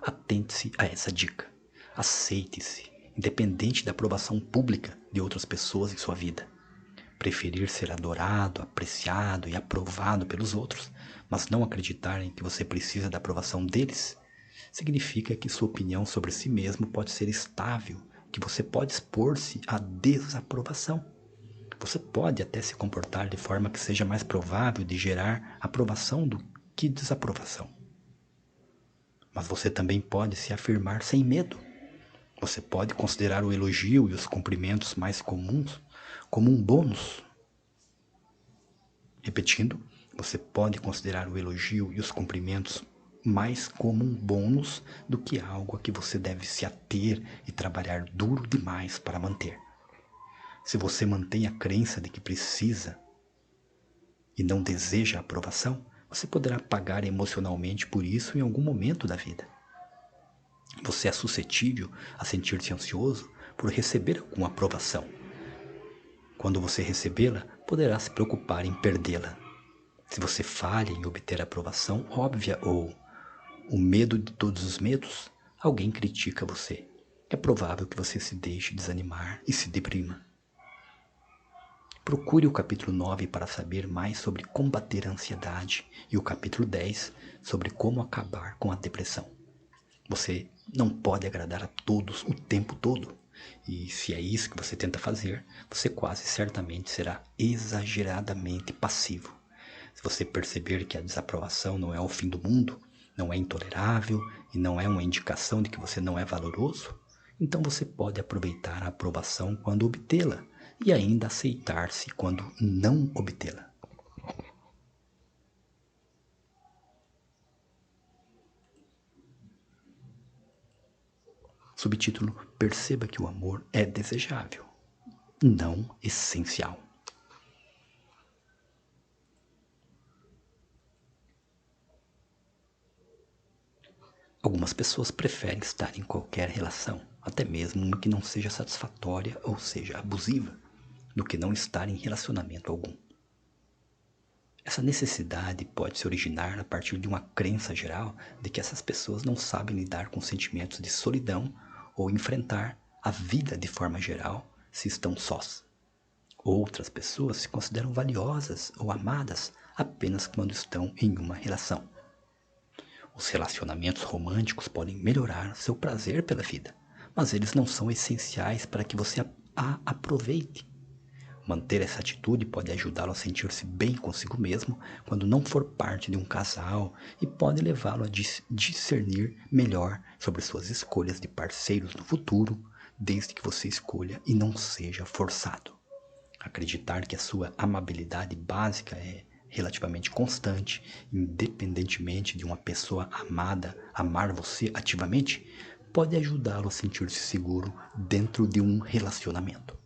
Atente-se a essa dica. Aceite-se, independente da aprovação pública de outras pessoas em sua vida. Preferir ser adorado, apreciado e aprovado pelos outros, mas não acreditar em que você precisa da aprovação deles, significa que sua opinião sobre si mesmo pode ser estável, que você pode expor-se à desaprovação. Você pode até se comportar de forma que seja mais provável de gerar aprovação que desaprovação. Mas você também pode se afirmar sem medo. Você pode considerar o elogio e os cumprimentos mais comuns como um bônus. Repetindo, você pode considerar o elogio e os cumprimentos mais como um bônus do que algo a que você deve se ater e trabalhar duro demais para manter. Se você mantém a crença de que precisa e não deseja a aprovação, você poderá pagar emocionalmente por isso em algum momento da vida. Você é suscetível a sentir-se ansioso por receber alguma aprovação. Quando você recebê-la, poderá se preocupar em perdê-la. Se você falha em obter a aprovação óbvia ou o medo de todos os medos, alguém critica você. É provável que você se deixe desanimar e se deprima. Procure o capítulo 9 para saber mais sobre combater a ansiedade e o capítulo 10 sobre como acabar com a depressão. Você não pode agradar a todos o tempo todo. E se é isso que você tenta fazer, você quase certamente será exageradamente passivo. Se você perceber que a desaprovação não é o fim do mundo, não é intolerável e não é uma indicação de que você não é valoroso, então você pode aproveitar a aprovação quando obtê-la e ainda aceitar-se quando não obtê-la. Subtítulo: Perceba que o amor é desejável, não essencial. Algumas pessoas preferem estar em qualquer relação, até mesmo uma que não seja satisfatória ou seja abusiva, do que não estar em relacionamento algum. Essa necessidade pode se originar a partir de uma crença geral de que essas pessoas não sabem lidar com sentimentos de solidão ou enfrentar a vida de forma geral se estão sós. Outras pessoas se consideram valiosas ou amadas apenas quando estão em uma relação. Os relacionamentos românticos podem melhorar seu prazer pela vida, mas eles não são essenciais para que você a aproveite. Manter essa atitude pode ajudá-lo a sentir-se bem consigo mesmo quando não for parte de um casal e pode levá-lo a discernir melhor sobre suas escolhas de parceiros no futuro, desde que você escolha e não seja forçado. Acreditar que a sua amabilidade básica é relativamente constante, independentemente de uma pessoa amada amar você ativamente, pode ajudá-lo a sentir-se seguro dentro de um relacionamento.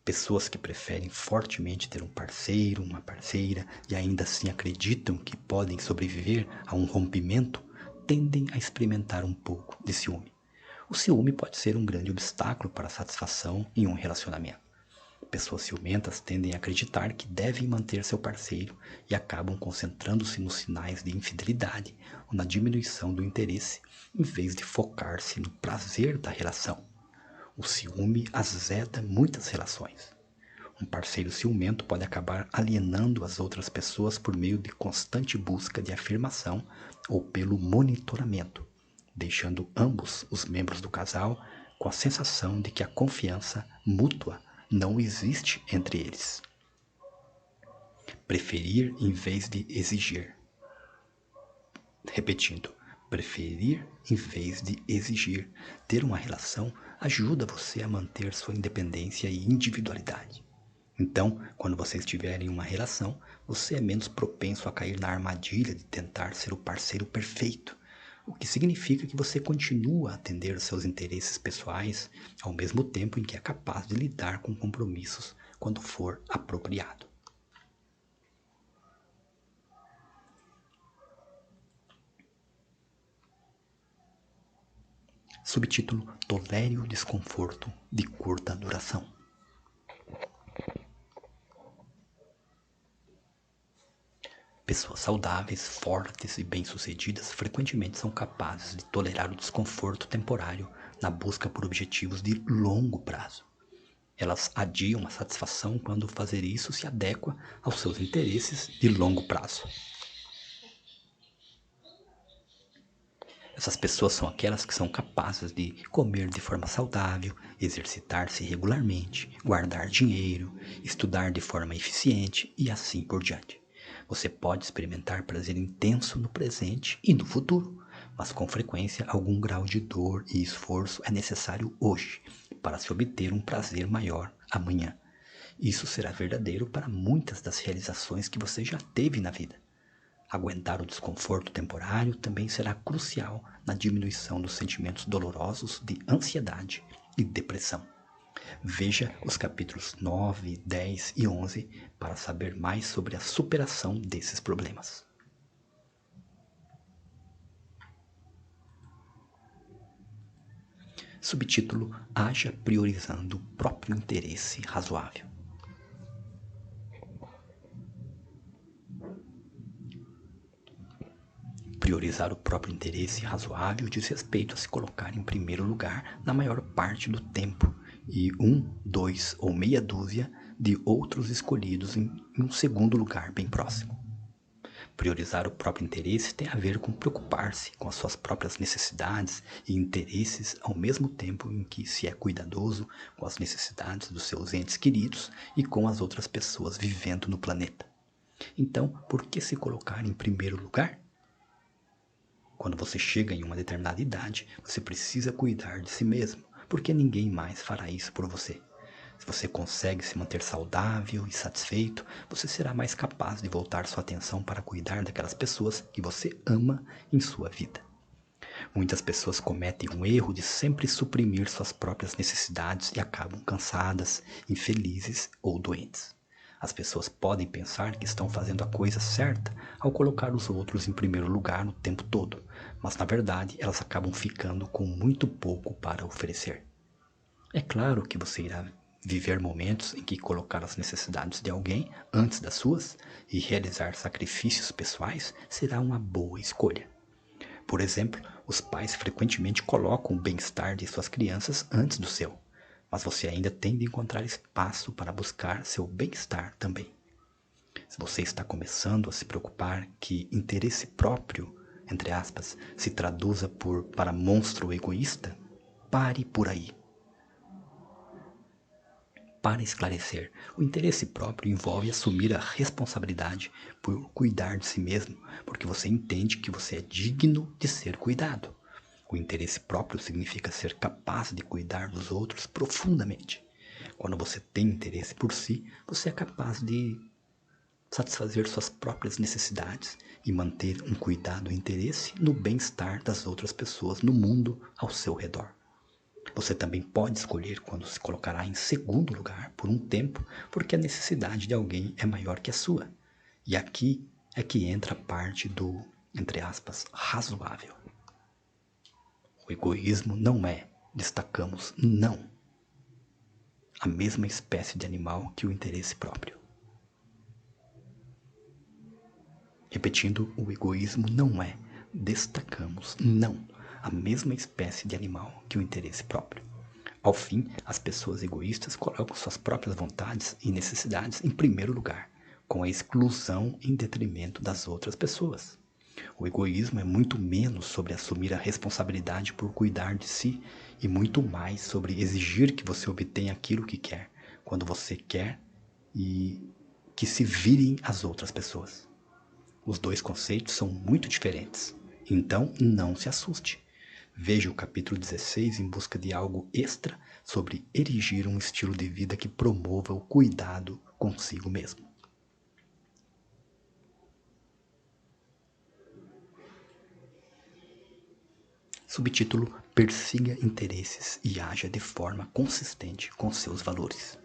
Pessoas que preferem fortemente ter um parceiro, uma parceira e ainda assim acreditam que podem sobreviver a um rompimento, tendem a experimentar um pouco de ciúme. O ciúme pode ser um grande obstáculo para a satisfação em um relacionamento. Pessoas ciumentas tendem a acreditar que devem manter seu parceiro e acabam concentrando-se nos sinais de infidelidade ou na diminuição do interesse, em vez de focar-se no prazer da relação. O ciúme azeda muitas relações. Um parceiro ciumento pode acabar alienando as outras pessoas por meio de constante busca de afirmação ou pelo monitoramento, deixando ambos os membros do casal com a sensação de que a confiança mútua não existe entre eles. Preferir em vez de exigir. Repetindo, preferir em vez de exigir. Ter uma relação ajuda você a manter sua independência e individualidade. Então, quando você estiver em uma relação, você é menos propenso a cair na armadilha de tentar ser o parceiro perfeito, o que significa que você continua a atender aos seus interesses pessoais, ao mesmo tempo em que é capaz de lidar com compromissos quando for apropriado. Subtítulo: Tolere o desconforto de curta duração. Pessoas saudáveis, fortes e bem-sucedidas frequentemente são capazes de tolerar o desconforto temporário na busca por objetivos de longo prazo. Elas adiam a satisfação quando fazer isso se adequa aos seus interesses de longo prazo. Essas pessoas são aquelas que são capazes de comer de forma saudável, exercitar-se regularmente, guardar dinheiro, estudar de forma eficiente e assim por diante. Você pode experimentar prazer intenso no presente e no futuro, mas com frequência algum grau de dor e esforço é necessário hoje para se obter um prazer maior amanhã. Isso será verdadeiro para muitas das realizações que você já teve na vida. Aguentar o desconforto temporário também será crucial na diminuição dos sentimentos dolorosos de ansiedade e depressão. Veja os capítulos 9, 10 e 11 para saber mais sobre a superação desses problemas. Subtítulo: Haja priorizando o próprio interesse razoável. Priorizar o próprio interesse razoável diz respeito a se colocar em primeiro lugar na maior parte do tempo e 1, 2 ou meia dúzia de outros escolhidos em um segundo lugar bem próximo. Priorizar o próprio interesse tem a ver com preocupar-se com as suas próprias necessidades e interesses ao mesmo tempo em que se é cuidadoso com as necessidades dos seus entes queridos e com as outras pessoas vivendo no planeta. Então, por que se colocar em primeiro lugar? Quando você chega em uma determinada idade, você precisa cuidar de si mesmo, porque ninguém mais fará isso por você. Se você consegue se manter saudável e satisfeito, você será mais capaz de voltar sua atenção para cuidar daquelas pessoas que você ama em sua vida. Muitas pessoas cometem o erro de sempre suprimir suas próprias necessidades e acabam cansadas, infelizes ou doentes. As pessoas podem pensar que estão fazendo a coisa certa ao colocar os outros em primeiro lugar o tempo todo, mas na verdade elas acabam ficando com muito pouco para oferecer. É claro que você irá viver momentos em que colocar as necessidades de alguém antes das suas e realizar sacrifícios pessoais será uma boa escolha. Por exemplo, os pais frequentemente colocam o bem-estar de suas crianças antes do seu, mas você ainda tem de encontrar espaço para buscar seu bem-estar também. Se você está começando a se preocupar que interesse próprio, entre aspas, se traduza para monstro egoísta, pare por aí. Para esclarecer, o interesse próprio envolve assumir a responsabilidade por cuidar de si mesmo, porque você entende que você é digno de ser cuidado. O interesse próprio significa ser capaz de cuidar dos outros profundamente. Quando você tem interesse por si, você é capaz de satisfazer suas próprias necessidades e manter um cuidado e interesse no bem-estar das outras pessoas no mundo ao seu redor. Você também pode escolher quando se colocará em segundo lugar por um tempo, porque a necessidade de alguém é maior que a sua. E aqui é que entra a parte do, entre aspas, razoável. O egoísmo não é, destacamos, não, a mesma espécie de animal que o interesse próprio. Repetindo, o egoísmo não é, destacamos, não, a mesma espécie de animal que o interesse próprio. Ao fim, as pessoas egoístas colocam suas próprias vontades e necessidades em primeiro lugar, com a exclusão em detrimento das outras pessoas. O egoísmo é muito menos sobre assumir a responsabilidade por cuidar de si e muito mais sobre exigir que você obtenha aquilo que quer, quando você quer e que se virem as outras pessoas. Os dois conceitos são muito diferentes, então não se assuste. Veja o capítulo 16 em busca de algo extra sobre erigir um estilo de vida que promova o cuidado consigo mesmo. Subtítulo: Persiga interesses e haja de forma consistente com seus valores.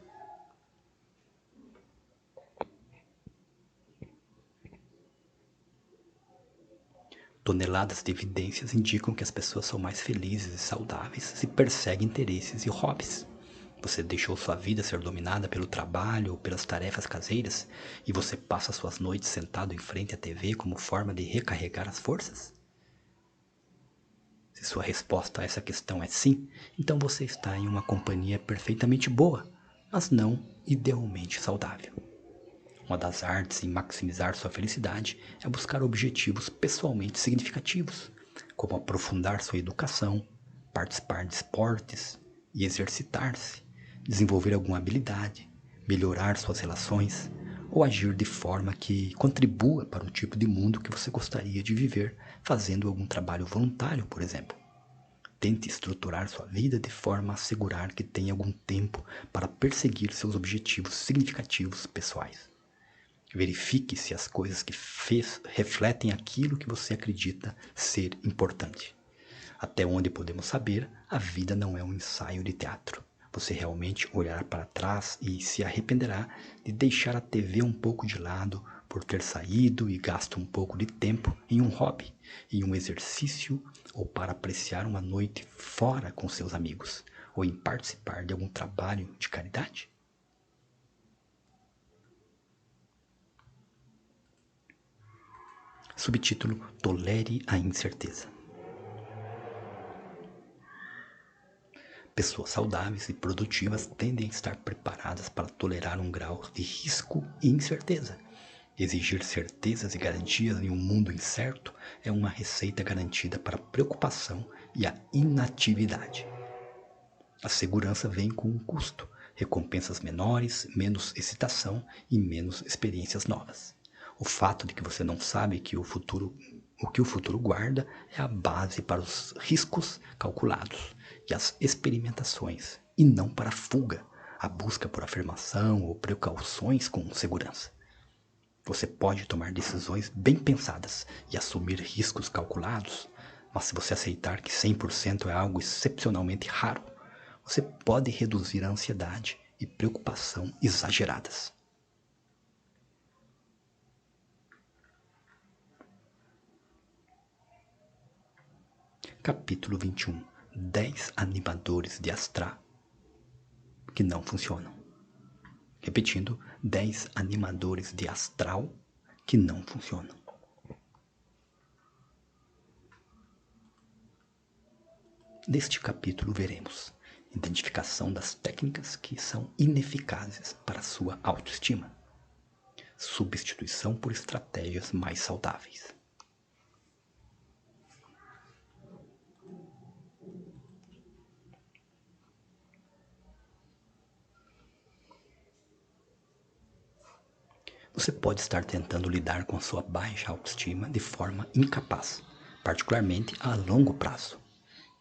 Toneladas de evidências indicam que as pessoas são mais felizes e saudáveis se perseguem interesses e hobbies. Você deixou sua vida ser dominada pelo trabalho ou pelas tarefas caseiras e você passa suas noites sentado em frente à TV como forma de recarregar as forças? Se sua resposta a essa questão é sim, então você está em uma companhia perfeitamente boa, mas não idealmente saudável. Uma das artes em maximizar sua felicidade é buscar objetivos pessoalmente significativos, como aprofundar sua educação, participar de esportes e exercitar-se, desenvolver alguma habilidade, melhorar suas relações ou agir de forma que contribua para o tipo de mundo que você gostaria de viver, fazendo algum trabalho voluntário, por exemplo. Tente estruturar sua vida de forma a assegurar que tenha algum tempo para perseguir seus objetivos significativos pessoais. Verifique se as coisas que fez refletem aquilo que você acredita ser importante. Até onde podemos saber, a vida não é um ensaio de teatro. Você realmente olhará para trás e se arrependerá de deixar a TV um pouco de lado por ter saído e gasto um pouco de tempo em um hobby, em um exercício ou para apreciar uma noite fora com seus amigos, ou em participar de algum trabalho de caridade? Subtítulo: Tolere a incerteza. Pessoas saudáveis e produtivas tendem a estar preparadas para tolerar um grau de risco e incerteza. Exigir certezas e garantias em um mundo incerto é uma receita garantida para a preocupação e a inatividade. A segurança vem com um custo, recompensas menores, menos excitação e menos experiências novas. O fato de que você não sabe o que o futuro guarda é a base para os riscos calculados e as experimentações, e não para a fuga, a busca por afirmação ou precauções com segurança. Você pode tomar decisões bem pensadas e assumir riscos calculados, mas se você aceitar que 100% é algo excepcionalmente raro, você pode reduzir a ansiedade e preocupação exageradas. Capítulo 21. 10 animadores de astral que não funcionam. Repetindo, 10 animadores de astral que não funcionam. Neste capítulo veremos identificação das técnicas que são ineficazes para a sua autoestima, substituição por estratégias mais saudáveis. Você pode estar tentando lidar com sua baixa autoestima de forma incapaz, particularmente a longo prazo.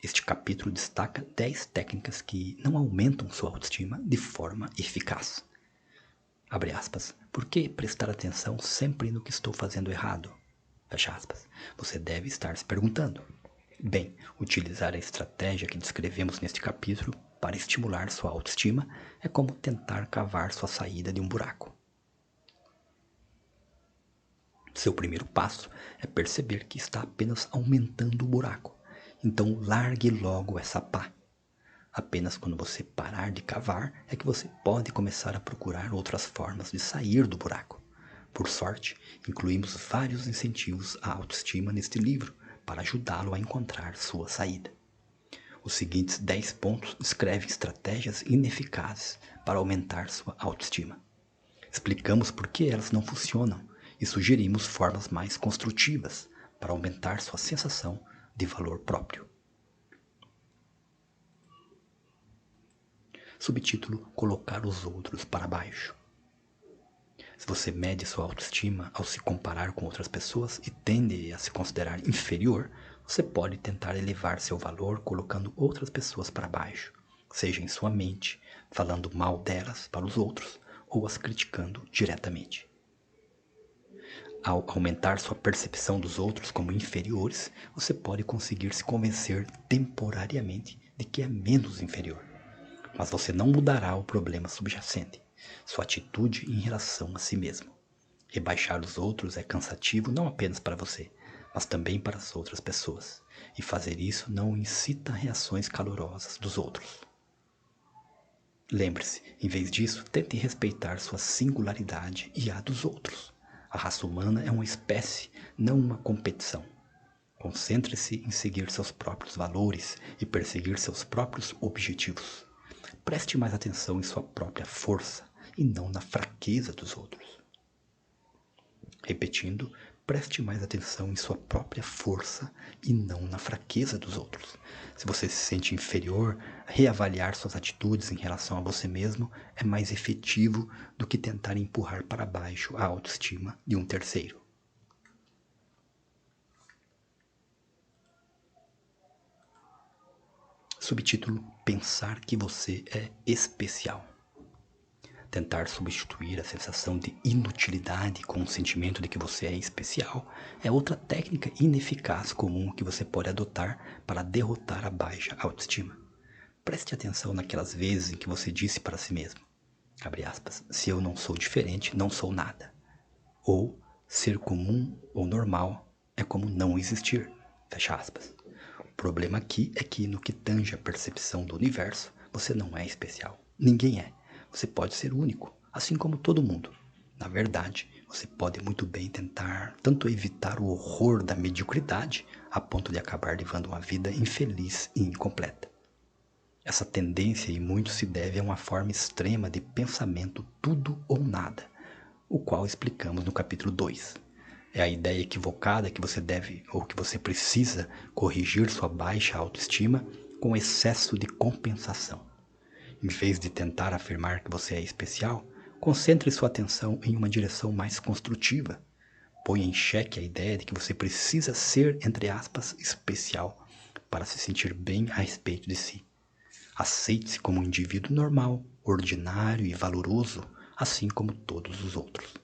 Este capítulo destaca 10 técnicas que não aumentam sua autoestima de forma eficaz. Abre aspas. Por que prestar atenção sempre no que estou fazendo errado? Fecha aspas. Você deve estar se perguntando. Bem, utilizar a estratégia que descrevemos neste capítulo para estimular sua autoestima é como tentar cavar sua saída de um buraco. Seu primeiro passo é perceber que está apenas aumentando o buraco. Então largue logo essa pá. Apenas quando você parar de cavar é que você pode começar a procurar outras formas de sair do buraco. Por sorte, incluímos vários incentivos à autoestima neste livro para ajudá-lo a encontrar sua saída. Os seguintes 10 pontos descrevem estratégias ineficazes para aumentar sua autoestima. Explicamos por que elas não funcionam e sugerimos formas mais construtivas para aumentar sua sensação de valor próprio. Subtítulo: Colocar os outros para baixo. Se você mede sua autoestima ao se comparar com outras pessoas e tende a se considerar inferior, você pode tentar elevar seu valor colocando outras pessoas para baixo, seja em sua mente, falando mal delas para os outros ou as criticando diretamente. Ao aumentar sua percepção dos outros como inferiores, você pode conseguir se convencer temporariamente de que é menos inferior. Mas você não mudará o problema subjacente, sua atitude em relação a si mesmo. Rebaixar os outros é cansativo não apenas para você, mas também para as outras pessoas. E fazer isso não incita reações calorosas dos outros. Lembre-se, em vez disso, tente respeitar sua singularidade e a dos outros. A raça humana é uma espécie, não uma competição. Concentre-se em seguir seus próprios valores e perseguir seus próprios objetivos. Preste mais atenção em sua própria força e não na fraqueza dos outros. Repetindo, Preste mais atenção em sua própria força e não na fraqueza dos outros. Se você se sente inferior, reavaliar suas atitudes em relação a você mesmo é mais efetivo do que tentar empurrar para baixo a autoestima de um terceiro. Subtítulo: Pensar que você é especial. Tentar substituir a sensação de inutilidade com o sentimento de que você é especial é outra técnica ineficaz comum que você pode adotar para derrotar a baixa autoestima. Preste atenção naquelas vezes em que você disse para si mesmo, abre aspas, se eu não sou diferente, não sou nada. Ou, ser comum ou normal é como não existir, fecha aspas. O problema aqui é que no que tange a percepção do universo, você não é especial. Ninguém é. Você pode ser único, assim como todo mundo. Na verdade, você pode muito bem tentar tanto evitar o horror da mediocridade a ponto de acabar levando uma vida infeliz e incompleta. Essa tendência em muito se deve a uma forma extrema de pensamento tudo ou nada, o qual explicamos no capítulo 2. É a ideia equivocada que você deve ou que você precisa corrigir sua baixa autoestima com excesso de compensação. Em vez de tentar afirmar que você é especial, concentre sua atenção em uma direção mais construtiva. Ponha em xeque a ideia de que você precisa ser, entre aspas, especial para se sentir bem a respeito de si. Aceite-se como um indivíduo normal, ordinário e valoroso, assim como todos os outros.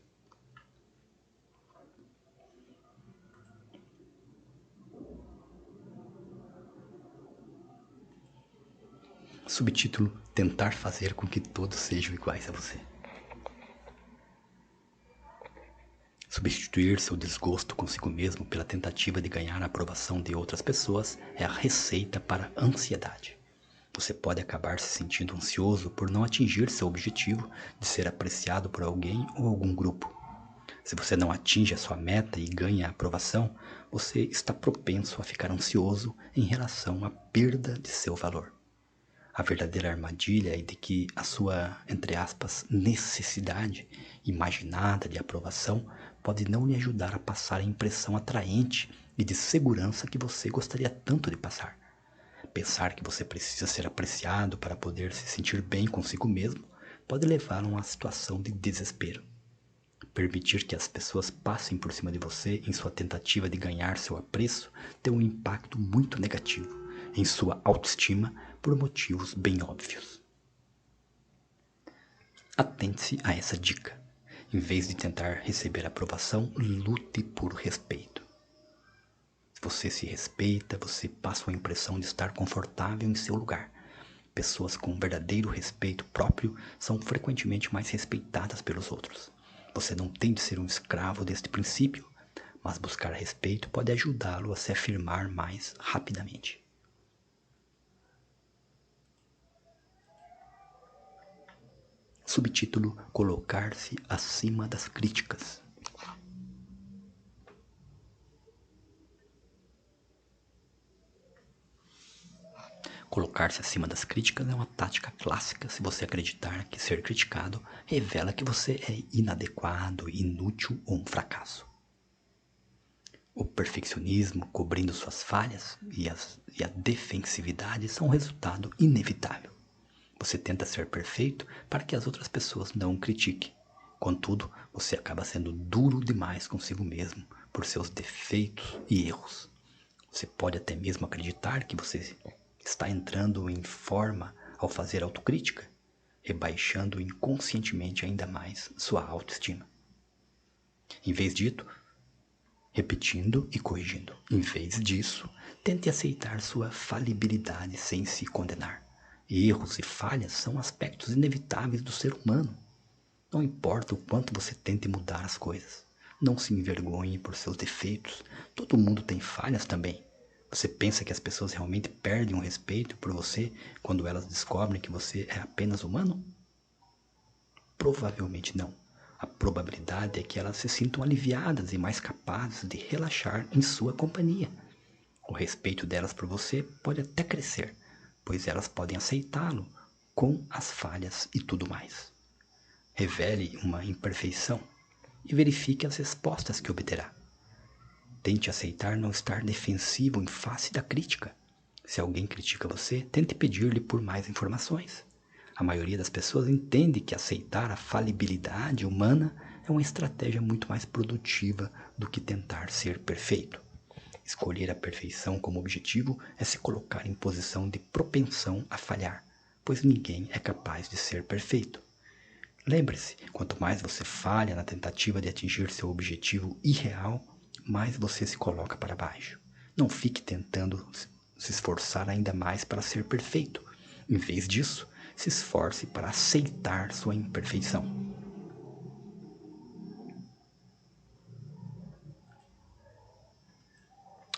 Subtítulo: Tentar fazer com que todos sejam iguais a você. Substituir seu desgosto consigo mesmo pela tentativa de ganhar a aprovação de outras pessoas é a receita para a ansiedade. Você pode acabar se sentindo ansioso por não atingir seu objetivo de ser apreciado por alguém ou algum grupo. Se você não atinge a sua meta e ganha a aprovação, você está propenso a ficar ansioso em relação à perda de seu valor. A verdadeira armadilha é de que a sua, entre aspas, necessidade imaginada de aprovação pode não lhe ajudar a passar a impressão atraente e de segurança que você gostaria tanto de passar. Pensar que você precisa ser apreciado para poder se sentir bem consigo mesmo pode levar a uma situação de desespero. Permitir que as pessoas passem por cima de você em sua tentativa de ganhar seu apreço tem um impacto muito negativo em sua autoestima por motivos bem óbvios. Atente-se a essa dica. Em vez de tentar receber aprovação, lute por respeito. Se você se respeita, você passa uma impressão de estar confortável em seu lugar. Pessoas com verdadeiro respeito próprio são frequentemente mais respeitadas pelos outros. Você não tem de ser um escravo deste princípio, mas buscar respeito pode ajudá-lo a se afirmar mais rapidamente. Subtítulo: Colocar-se acima das críticas. Colocar-se acima das críticas é uma tática clássica se você acreditar que ser criticado revela que você é inadequado, inútil ou um fracasso. O perfeccionismo cobrindo suas falhas e a defensividade são um resultado inevitável. Você tenta ser perfeito para que as outras pessoas não o critiquem. Contudo, você acaba sendo duro demais consigo mesmo por seus defeitos e erros. Você pode até mesmo acreditar que você está entrando em forma ao fazer autocrítica, rebaixando inconscientemente ainda mais sua autoestima. Em vez disso, repetindo e corrigindo. Em vez disso, tente aceitar sua falibilidade sem se condenar. Erros e falhas são aspectos inevitáveis do ser humano. Não importa o quanto você tente mudar as coisas. Não se envergonhe por seus defeitos. Todo mundo tem falhas também. Você pensa que as pessoas realmente perdem o respeito por você quando elas descobrem que você é apenas humano? Provavelmente não. A probabilidade é que elas se sintam aliviadas e mais capazes de relaxar em sua companhia. O respeito delas por você pode até crescer, pois elas podem aceitá-lo com as falhas e tudo mais. Revele uma imperfeição e verifique as respostas que obterá. Tente aceitar não estar defensivo em face da crítica. Se alguém critica você, tente pedir-lhe por mais informações. A maioria das pessoas entende que aceitar a falibilidade humana é uma estratégia muito mais produtiva do que tentar ser perfeito. Escolher a perfeição como objetivo é se colocar em posição de propensão a falhar, pois ninguém é capaz de ser perfeito. Lembre-se, quanto mais você falha na tentativa de atingir seu objetivo irreal, mais você se coloca para baixo. Não fique tentando se esforçar ainda mais para ser perfeito. Em vez disso, se esforce para aceitar sua imperfeição.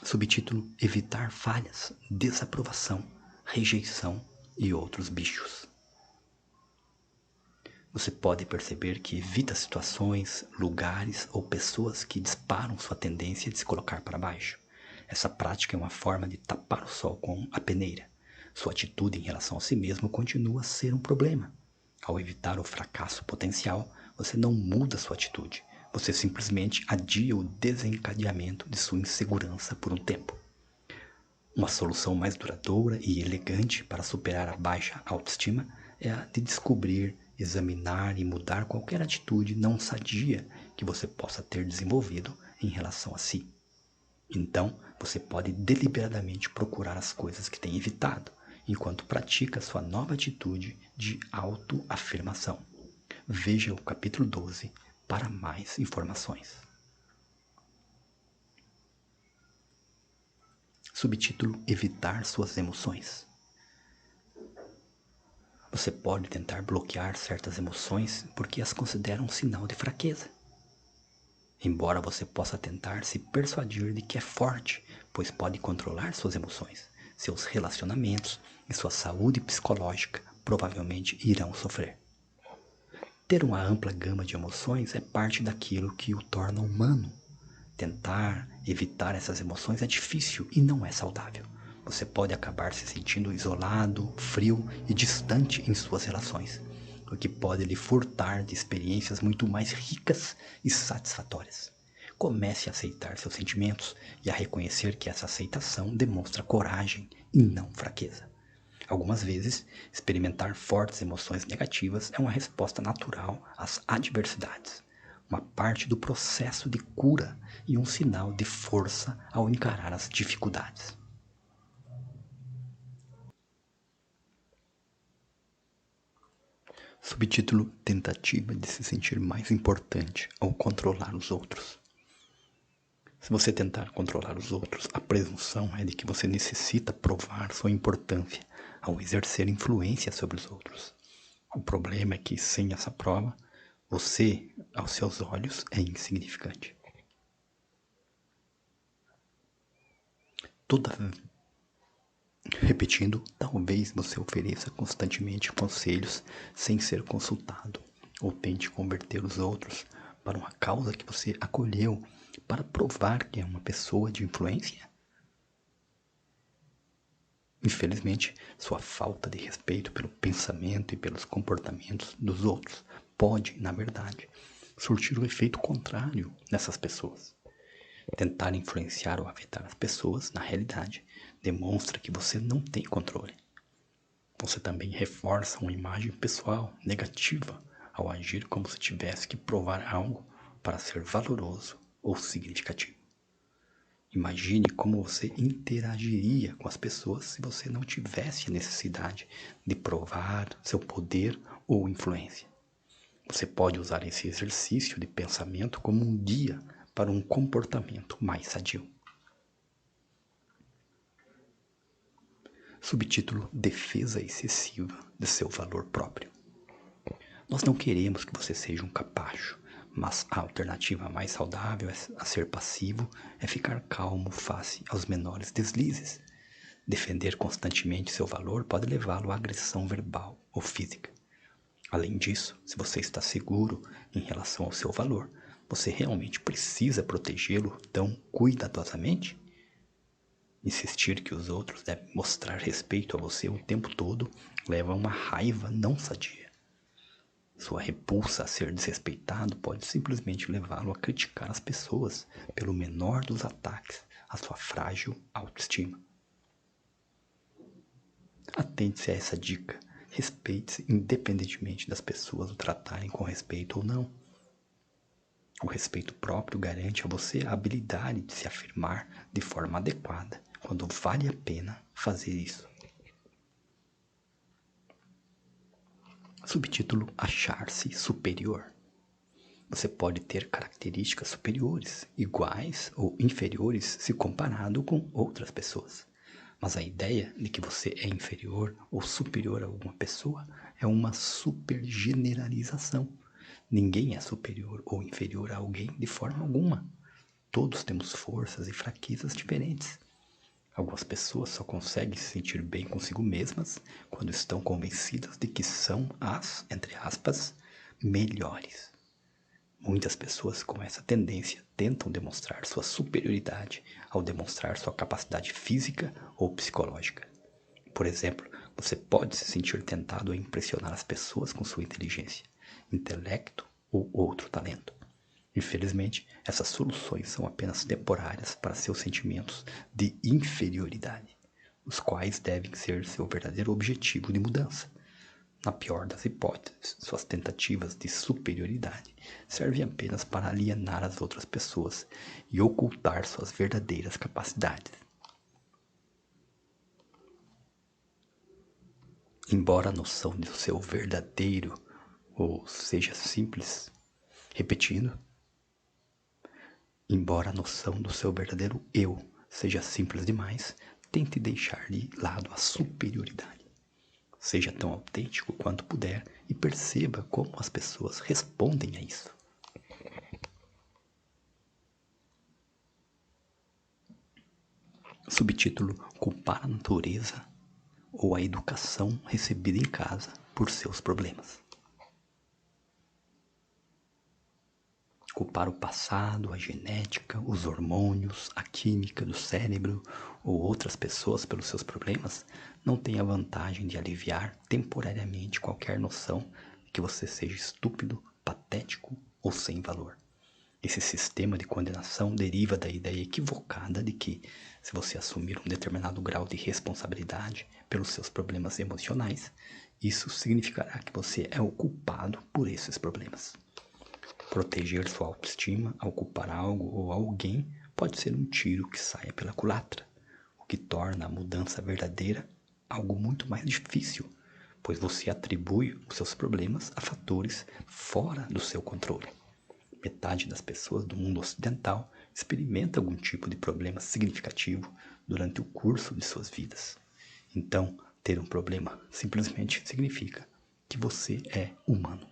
Subtítulo: Evitar falhas, desaprovação, rejeição e outros bichos. Você pode perceber que evita situações, lugares ou pessoas que disparam sua tendência de se colocar para baixo. Essa prática é uma forma de tapar o sol com a peneira. Sua atitude em relação a si mesmo continua a ser um problema. Ao evitar o fracasso potencial, você não muda sua atitude. Você simplesmente adia o desencadeamento de sua insegurança por um tempo. Uma solução mais duradoura e elegante para superar a baixa autoestima é a de descobrir, examinar e mudar qualquer atitude não sadia que você possa ter desenvolvido em relação a si. Então, você pode deliberadamente procurar as coisas que tem evitado, enquanto pratica sua nova atitude de autoafirmação. Veja o capítulo 12 para mais informações. Subtítulo: Evitar suas emoções. Você pode tentar bloquear certas emoções porque as considera um sinal de fraqueza. Embora você possa tentar se persuadir de que é forte, pois pode controlar suas emoções, seus relacionamentos e sua saúde psicológica provavelmente irão sofrer. Ter uma ampla gama de emoções é parte daquilo que o torna humano. Tentar evitar essas emoções é difícil e não é saudável. Você pode acabar se sentindo isolado, frio e distante em suas relações, o que pode lhe furtar de experiências muito mais ricas e satisfatórias. Comece a aceitar seus sentimentos e a reconhecer que essa aceitação demonstra coragem e não fraqueza. Algumas vezes, experimentar fortes emoções negativas é uma resposta natural às adversidades, uma parte do processo de cura e um sinal de força ao encarar as dificuldades. Subtítulo: Tentativa de se sentir mais importante ao controlar os outros. Se você tentar controlar os outros, a presunção é de que você necessita provar sua importância ao exercer influência sobre os outros. O problema é que, sem essa prova, você, aos seus olhos, é insignificante. Repetindo, talvez você ofereça constantemente conselhos sem ser consultado, ou tente converter os outros para uma causa que você acolheu para provar que é uma pessoa de influência. Infelizmente, sua falta de respeito pelo pensamento e pelos comportamentos dos outros pode, na verdade, surtir o efeito contrário nessas pessoas. Tentar influenciar ou afetar as pessoas, na realidade, demonstra que você não tem controle. Você também reforça uma imagem pessoal negativa ao agir como se tivesse que provar algo para ser valoroso ou significativo. Imagine como você interagiria com as pessoas se você não tivesse a necessidade de provar seu poder ou influência. Você pode usar esse exercício de pensamento como um guia para um comportamento mais sadio. Subtítulo: Defesa excessiva de seu valor próprio. Nós não queremos que você seja um capacho, mas a alternativa mais saudável a ser passivo é ficar calmo face aos menores deslizes. Defender constantemente seu valor pode levá-lo à agressão verbal ou física. Além disso, se você está seguro em relação ao seu valor, você realmente precisa protegê-lo tão cuidadosamente? Insistir que os outros devem mostrar respeito a você o tempo todo leva a uma raiva não sadia. Sua repulsa a ser desrespeitado pode simplesmente levá-lo a criticar as pessoas pelo menor dos ataques à sua frágil autoestima. Atente-se a essa dica. Respeite-se independentemente das pessoas o tratarem com respeito ou não. O respeito próprio garante a você a habilidade de se afirmar de forma adequada quando vale a pena fazer isso. Subtítulo: achar-se superior. Você pode ter características superiores, iguais ou inferiores se comparado com outras pessoas. Mas a ideia de que você é inferior ou superior a alguma pessoa é uma supergeneralização. Ninguém é superior ou inferior a alguém de forma alguma. Todos temos forças e fraquezas diferentes. Algumas pessoas só conseguem se sentir bem consigo mesmas quando estão convencidas de que são as, entre aspas, melhores. Muitas pessoas com essa tendência tentam demonstrar sua superioridade ao demonstrar sua capacidade física ou psicológica. Por exemplo, você pode se sentir tentado a impressionar as pessoas com sua inteligência, intelecto ou outro talento. Infelizmente, essas soluções são apenas temporárias para seus sentimentos de inferioridade, os quais devem ser seu verdadeiro objetivo de mudança. Na pior das hipóteses, suas tentativas de superioridade servem apenas para alienar as outras pessoas e ocultar suas verdadeiras capacidades. Embora a noção do seu verdadeiro ou seja simples, repetindo, embora a noção do seu verdadeiro eu seja simples demais, tente deixar de lado a superioridade. Seja tão autêntico quanto puder e perceba como as pessoas respondem a isso. Subtítulo: culpar a natureza ou a educação recebida em casa por seus problemas. Culpar o passado, a genética, os hormônios, a química do cérebro ou outras pessoas pelos seus problemas não tem a vantagem de aliviar temporariamente qualquer noção de que você seja estúpido, patético ou sem valor. Esse sistema de condenação deriva da ideia equivocada de que, se você assumir um determinado grau de responsabilidade pelos seus problemas emocionais, isso significará que você é o culpado por esses problemas. Proteger sua autoestima ao culpar algo ou alguém pode ser um tiro que saia pela culatra, o que torna a mudança verdadeira algo muito mais difícil, pois você atribui os seus problemas a fatores fora do seu controle. Metade das pessoas do mundo ocidental experimenta algum tipo de problema significativo durante o curso de suas vidas. Então, ter um problema simplesmente significa que você é humano.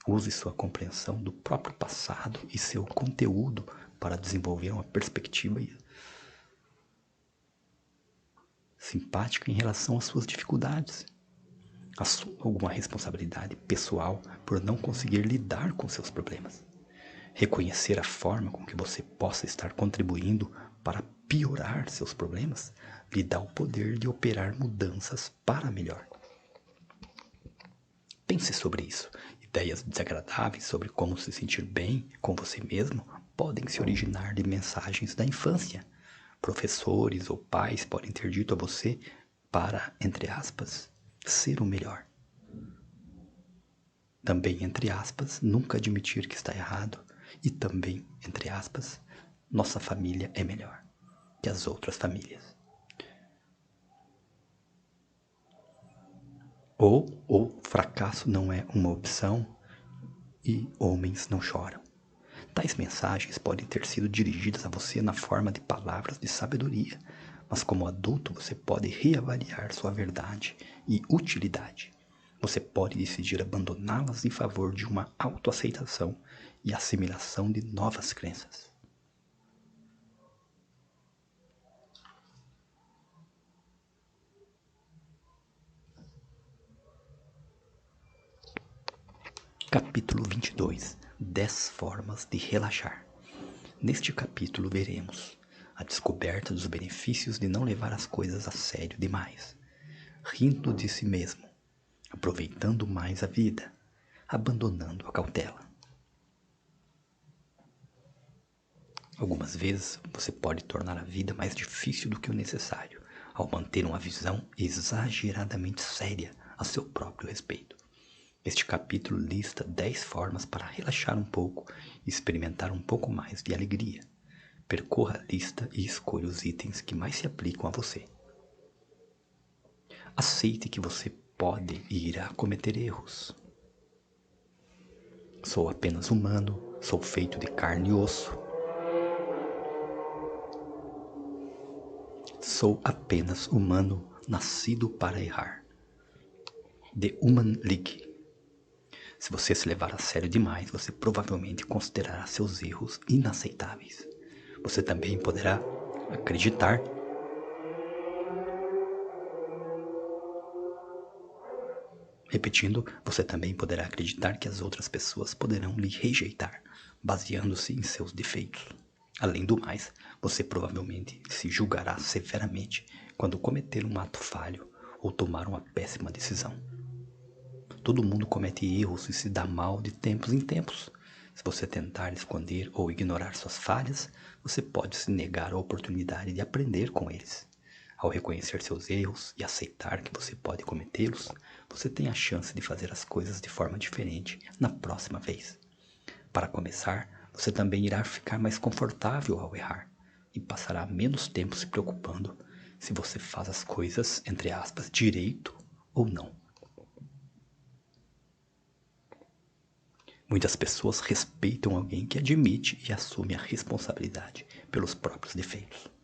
Use sua compreensão do próprio passado e seu conteúdo para desenvolver uma perspectiva simpática em relação às suas dificuldades. Assuma alguma responsabilidade pessoal por não conseguir lidar com seus problemas. Reconhecer a forma com que você possa estar contribuindo para piorar seus problemas lhe dá o poder de operar mudanças para melhor. Pense sobre isso. Ideias desagradáveis sobre como se sentir bem com você mesmo podem se originar de mensagens da infância. Professores ou pais podem ter dito a você para, entre aspas, ser o melhor. Também, entre aspas, nunca admitir que está errado. E também, entre aspas, nossa família é melhor que as outras famílias. Ou o fracasso não é uma opção e homens não choram. Tais mensagens podem ter sido dirigidas a você na forma de palavras de sabedoria, mas como adulto você pode reavaliar sua verdade e utilidade. Você pode decidir abandoná-las em favor de uma autoaceitação e assimilação de novas crenças. Capítulo 22. 10 formas de relaxar. Neste capítulo veremos a descoberta dos benefícios de não levar as coisas a sério demais, rindo de si mesmo, aproveitando mais a vida, abandonando a cautela. Algumas vezes você pode tornar a vida mais difícil do que o necessário, ao manter uma visão exageradamente séria a seu próprio respeito. Este capítulo lista 10 formas para relaxar um pouco e experimentar um pouco mais de alegria. Percorra a lista e escolha os itens que mais se aplicam a você. Aceite que você pode e irá cometer erros. Sou apenas humano, sou feito de carne e osso. Sou apenas humano, nascido para errar. The Human League. Se você se levar a sério demais, você provavelmente considerará seus erros inaceitáveis. Você também poderá acreditar você também poderá acreditar que as outras pessoas poderão lhe rejeitar, baseando-se em seus defeitos. Além do mais, você provavelmente se julgará severamente quando cometer um ato falho ou tomar uma péssima decisão. Todo mundo comete erros e se dá mal de tempos em tempos. Se você tentar esconder ou ignorar suas falhas, você pode se negar a oportunidade de aprender com eles. Ao reconhecer seus erros e aceitar que você pode cometê-los, você tem a chance de fazer as coisas de forma diferente na próxima vez. Para começar, você também irá ficar mais confortável ao errar e passará menos tempo se preocupando se você faz as coisas, entre aspas, direito ou não. Muitas pessoas respeitam alguém que admite e assume a responsabilidade pelos próprios defeitos.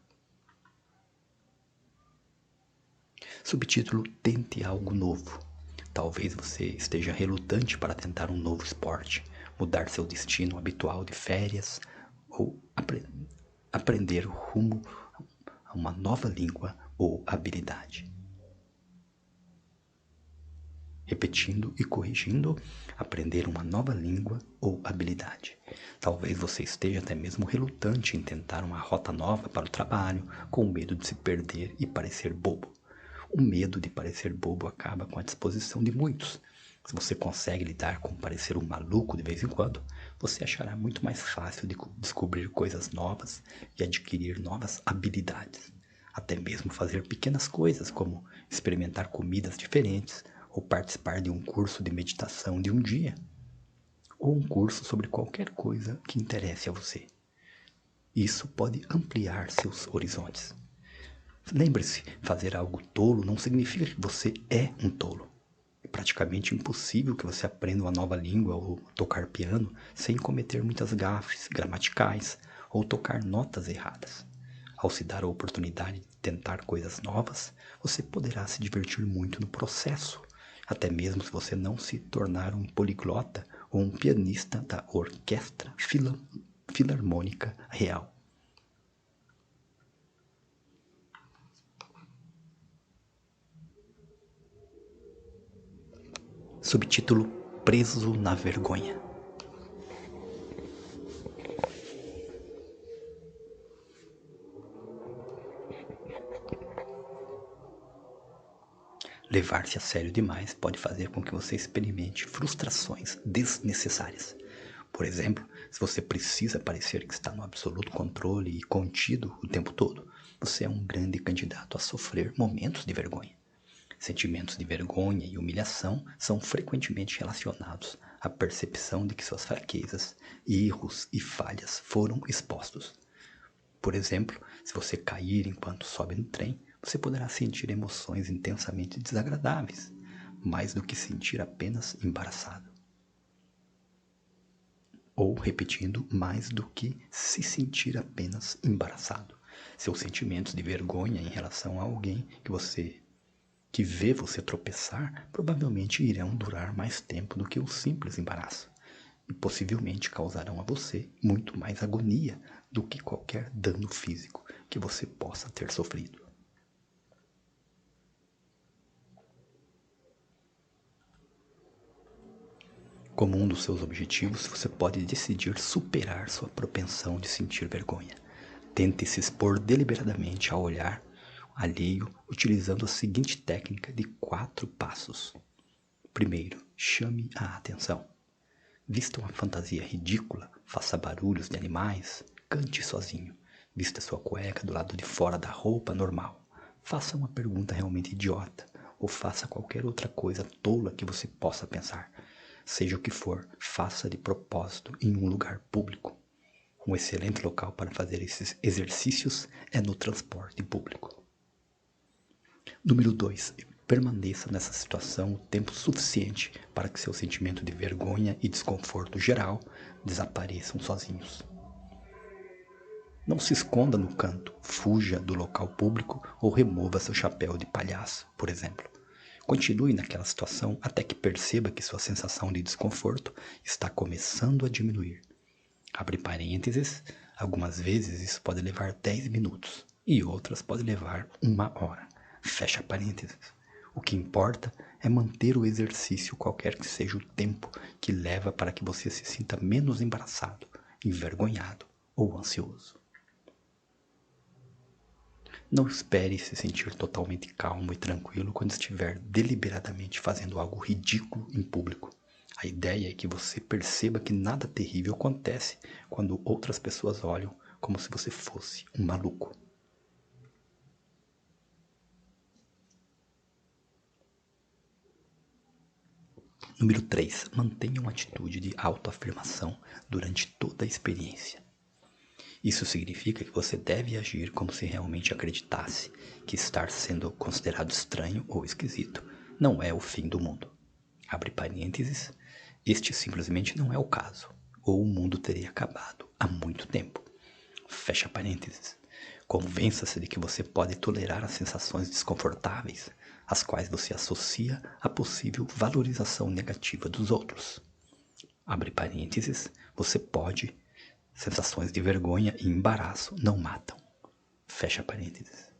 Subtítulo: Tente algo novo. Talvez você esteja relutante para tentar um novo esporte, mudar seu destino habitual de férias ou aprender rumo a uma nova língua ou habilidade. Repetindo e corrigindo, aprender uma nova língua ou habilidade. Talvez você esteja até mesmo relutante em tentar uma rota nova para o trabalho, com medo de se perder e parecer bobo. O medo de parecer bobo acaba com a disposição de muitos. Se você consegue lidar com parecer um maluco de vez em quando, você achará muito mais fácil de descobrir coisas novas e adquirir novas habilidades. Até mesmo fazer pequenas coisas como experimentar comidas diferentes ou participar de um curso de meditação de um dia, ou um curso sobre qualquer coisa que interesse a você. Isso pode ampliar seus horizontes. Lembre-se, fazer algo tolo não significa que você é um tolo. É praticamente impossível que você aprenda uma nova língua ou tocar piano sem cometer muitas gafes gramaticais ou tocar notas erradas. Ao se dar a oportunidade de tentar coisas novas, você poderá se divertir muito no processo, até mesmo se você não se tornar um poliglota ou um pianista da Orquestra Filarmônica Real. Subtítulo: Preso na vergonha. Levar-se a sério demais pode fazer com que você experimente frustrações desnecessárias. Por exemplo, se você precisa parecer que está no absoluto controle e contido o tempo todo, você é um grande candidato a sofrer momentos de vergonha. Sentimentos de vergonha e humilhação são frequentemente relacionados à percepção de que suas fraquezas, erros e falhas foram expostos. Por exemplo, se você cair enquanto sobe no trem, você poderá sentir emoções intensamente desagradáveis, mais do que sentir apenas embaraçado. Ou, repetindo, mais do que se sentir apenas embaraçado. Seus sentimentos de vergonha em relação a alguém que vê você tropeçar provavelmente irão durar mais tempo do que o simples embaraço e possivelmente causarão a você muito mais agonia do que qualquer dano físico que você possa ter sofrido. Como um dos seus objetivos, você pode decidir superar sua propensão de sentir vergonha. Tente se expor deliberadamente ao olhar alheio utilizando a seguinte técnica de 4 passos. Primeiro, chame a atenção. Vista uma fantasia ridícula, faça barulhos de animais, cante sozinho, vista sua cueca do lado de fora da roupa normal, faça uma pergunta realmente idiota, ou faça qualquer outra coisa tola que você possa pensar. Seja o que for, faça de propósito em um lugar público. Um excelente local para fazer esses exercícios é no transporte público. Número 2. Permaneça nessa situação o tempo suficiente para que seu sentimento de vergonha e desconforto geral desapareçam sozinhos. Não se esconda no canto, fuja do local público ou remova seu chapéu de palhaço, por exemplo. Continue naquela situação até que perceba que sua sensação de desconforto está começando a diminuir. Abre parênteses, algumas vezes isso pode levar 10 minutos e outras pode levar 1 hora. Fecha parênteses. O que importa é manter o exercício qualquer que seja o tempo que leva para que você se sinta menos embaraçado, envergonhado ou ansioso. Não espere se sentir totalmente calmo e tranquilo quando estiver deliberadamente fazendo algo ridículo em público. A ideia é que você perceba que nada terrível acontece quando outras pessoas olham como se você fosse um maluco. Número 3. Mantenha uma atitude de autoafirmação durante toda a experiência. Isso significa que você deve agir como se realmente acreditasse que estar sendo considerado estranho ou esquisito não é o fim do mundo. Abre parênteses, este simplesmente não é o caso, ou o mundo teria acabado há muito tempo. Fecha parênteses. Convença-se de que você pode tolerar as sensações desconfortáveis, as quais você associa à possível valorização negativa dos outros. Abre parênteses, você pode. Sensações de vergonha e embaraço não matam. Fecha parênteses.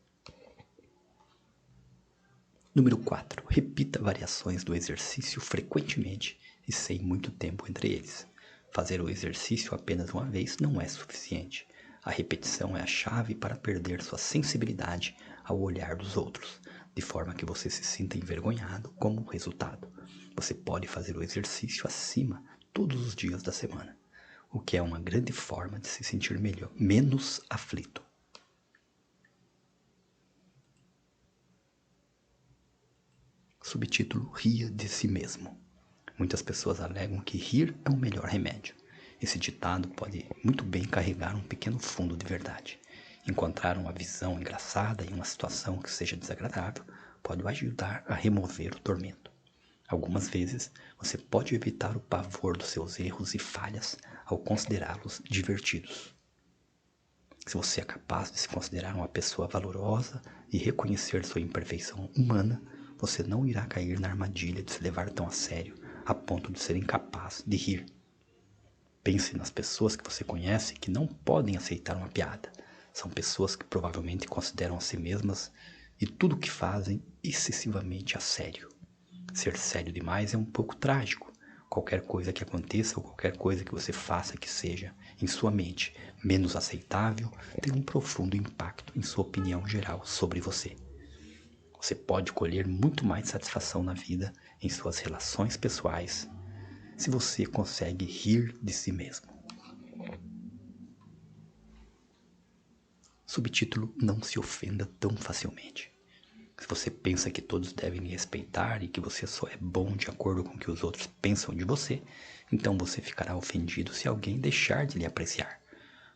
Número 4. Repita variações do exercício frequentemente e sem muito tempo entre eles. Fazer o exercício apenas uma vez não é suficiente. A repetição é a chave para perder sua sensibilidade ao olhar dos outros, de forma que você se sinta envergonhado como resultado. Você pode fazer o exercício acima todos os dias da semana, o que é uma grande forma de se sentir melhor, menos aflito. Subtítulo: Ria de si mesmo. Muitas pessoas alegam que rir é o melhor remédio. Esse ditado pode muito bem carregar um pequeno fundo de verdade. Encontrar uma visão engraçada em uma situação que seja desagradável pode ajudar a remover o tormento. Algumas vezes, você pode evitar o pavor dos seus erros e falhas ao considerá-los divertidos. Se você é capaz de se considerar uma pessoa valorosa e reconhecer sua imperfeição humana, você não irá cair na armadilha de se levar tão a sério a ponto de ser incapaz de rir. Pense nas pessoas que você conhece que não podem aceitar uma piada. São pessoas que provavelmente consideram a si mesmas e tudo o que fazem excessivamente a sério. Ser sério demais é um pouco trágico. Qualquer coisa que aconteça ou qualquer coisa que você faça que seja, em sua mente, menos aceitável, tem um profundo impacto em sua opinião geral sobre você. Você pode colher muito mais satisfação na vida, em suas relações pessoais, se você consegue rir de si mesmo. Subtítulo: Não se ofenda tão facilmente. Se você pensa que todos devem lhe respeitar e que você só é bom de acordo com o que os outros pensam de você, então você ficará ofendido se alguém deixar de lhe apreciar.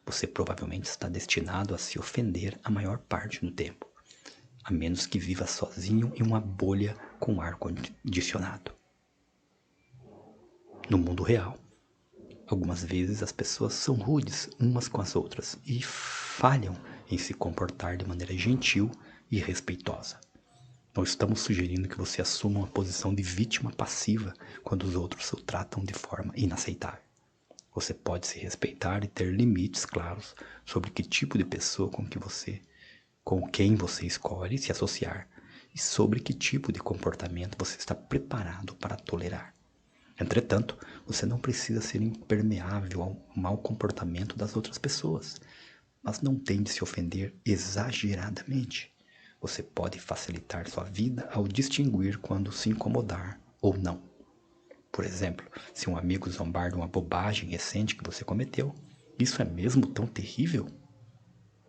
Você provavelmente está destinado a se ofender a maior parte do tempo, a menos que viva sozinho em uma bolha com ar condicionado. No mundo real, algumas vezes as pessoas são rudes umas com as outras e falham em se comportar de maneira gentil e respeitosa. Não estamos sugerindo que você assuma uma posição de vítima passiva quando os outros o tratam de forma inaceitável. Você pode se respeitar e ter limites claros sobre que tipo de pessoa com quem você escolhe se associar e sobre que tipo de comportamento você está preparado para tolerar. Entretanto, você não precisa ser impermeável ao mau comportamento das outras pessoas, mas não tem de se ofender exageradamente. Você pode facilitar sua vida ao distinguir quando se incomodar ou não. Por exemplo, se um amigo zombar de uma bobagem recente que você cometeu, isso é mesmo tão terrível?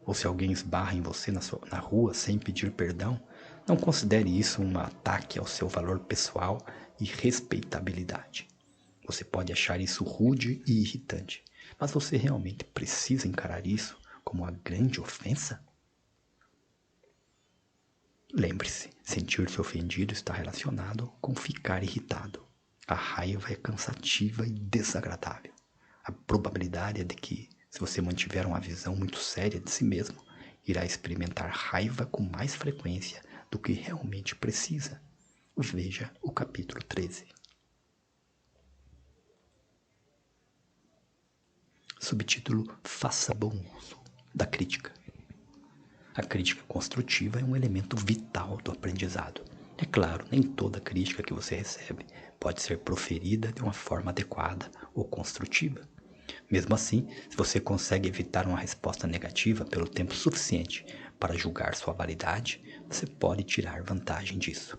Ou se alguém esbarra em você na rua sem pedir perdão, não considere isso um ataque ao seu valor pessoal e respeitabilidade. Você pode achar isso rude e irritante, mas você realmente precisa encarar isso como uma grande ofensa? Lembre-se, sentir-se ofendido está relacionado com ficar irritado. A raiva é cansativa e desagradável. A probabilidade é de que, se você mantiver uma visão muito séria de si mesmo, irá experimentar raiva com mais frequência do que realmente precisa. Veja o capítulo 13. Subtítulo: Faça bom uso da crítica. A crítica construtiva é um elemento vital do aprendizado. É claro, nem toda crítica que você recebe pode ser proferida de uma forma adequada ou construtiva. Mesmo assim, se você consegue evitar uma resposta negativa pelo tempo suficiente para julgar sua validade, você pode tirar vantagem disso.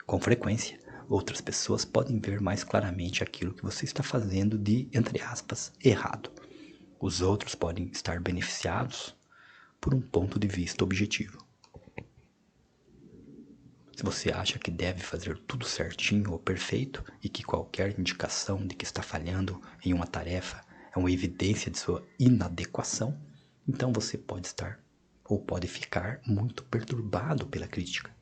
Com frequência, outras pessoas podem ver mais claramente aquilo que você está fazendo de, entre aspas, errado. Os outros podem estar beneficiados por um ponto de vista objetivo. Se você acha que deve fazer tudo certinho ou perfeito e que qualquer indicação de que está falhando em uma tarefa é uma evidência de sua inadequação, então você pode estar ou pode ficar muito perturbado pela crítica.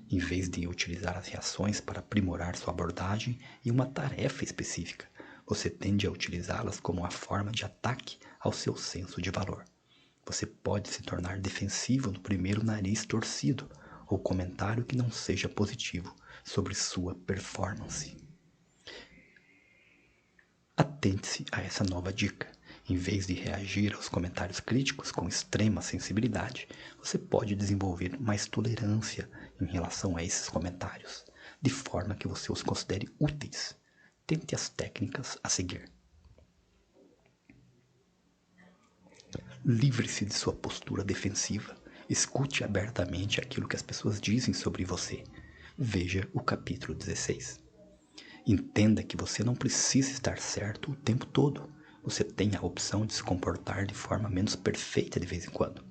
Em vez de utilizar as reações para aprimorar sua abordagem em uma tarefa específica, você tende a utilizá-las como uma forma de ataque ao seu senso de valor. Você pode se tornar defensivo no primeiro nariz torcido ou comentário que não seja positivo sobre sua performance. Atente-se a essa nova dica. Em vez de reagir aos comentários críticos com extrema sensibilidade, você pode desenvolver mais tolerância em relação a esses comentários, de forma que você os considere úteis. Tente as técnicas a seguir. Livre-se de sua postura defensiva. Escute abertamente aquilo que as pessoas dizem sobre você. Veja o capítulo 16. Entenda que você não precisa estar certo o tempo todo. Você tem a opção de se comportar de forma menos perfeita de vez em quando.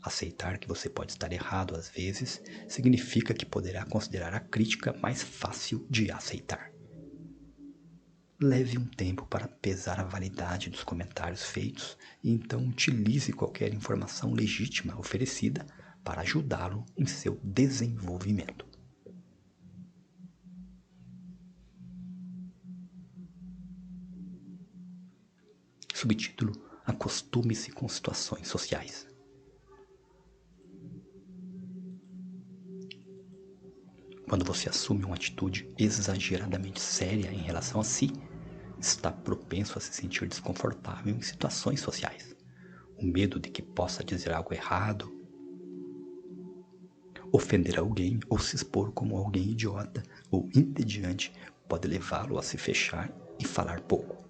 Aceitar que você pode estar errado às vezes significa que poderá considerar a crítica mais fácil de aceitar. Leve um tempo para pesar a validade dos comentários feitos e então utilize qualquer informação legítima oferecida para ajudá-lo em seu desenvolvimento. Subtítulo: Acostume-se com situações sociais. Quando você assume uma atitude exageradamente séria em relação a si, está propenso a se sentir desconfortável em situações sociais. O medo de que possa dizer algo errado, ofender alguém ou se expor como alguém idiota ou entediante pode levá-lo a se fechar e falar pouco.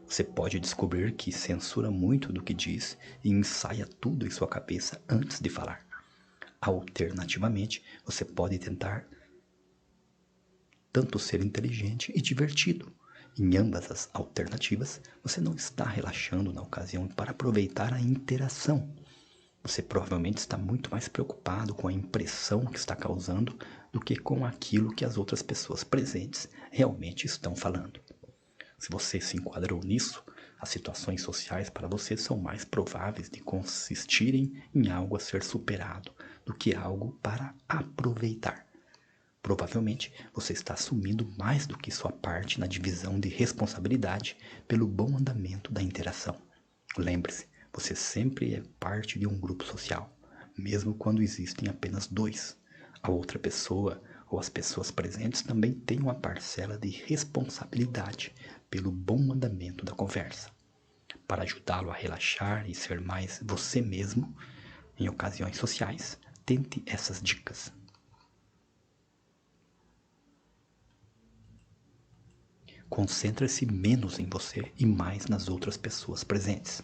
Você pode descobrir que censura muito do que diz e ensaia tudo em sua cabeça antes de falar. Alternativamente, você pode tentar tanto ser inteligente e divertido. Em ambas as alternativas, você não está relaxando na ocasião para aproveitar a interação. Você provavelmente está muito mais preocupado com a impressão que está causando do que com aquilo que as outras pessoas presentes realmente estão falando. Se você se enquadrou nisso, as situações sociais para você são mais prováveis de consistirem em algo a ser superado do que algo para aproveitar. Provavelmente você está assumindo mais do que sua parte na divisão de responsabilidade pelo bom andamento da interação. Lembre-se, você sempre é parte de um grupo social, mesmo quando existem apenas dois. A outra pessoa ou as pessoas presentes também têm uma parcela de responsabilidade pelo bom andamento da conversa. Para ajudá-lo a relaxar e ser mais você mesmo em ocasiões sociais, tente essas dicas. Concentre-se menos em você e mais nas outras pessoas presentes.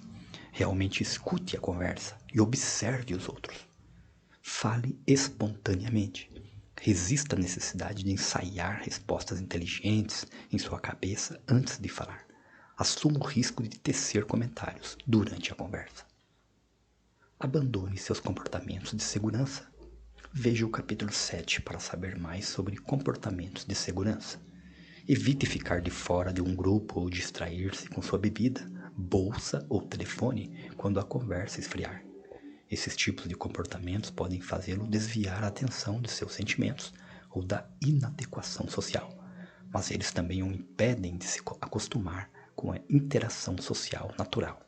Realmente escute a conversa e observe os outros. Fale espontaneamente. Resista à necessidade de ensaiar respostas inteligentes em sua cabeça antes de falar. Assuma o risco de tecer comentários durante a conversa. Abandone seus comportamentos de segurança. Veja o capítulo 7 para saber mais sobre comportamentos de segurança. Evite ficar de fora de um grupo ou distrair-se com sua bebida, bolsa ou telefone quando a conversa esfriar. Esses tipos de comportamentos podem fazê-lo desviar a atenção de seus sentimentos ou da inadequação social, mas eles também o impedem de se acostumar com a interação social natural.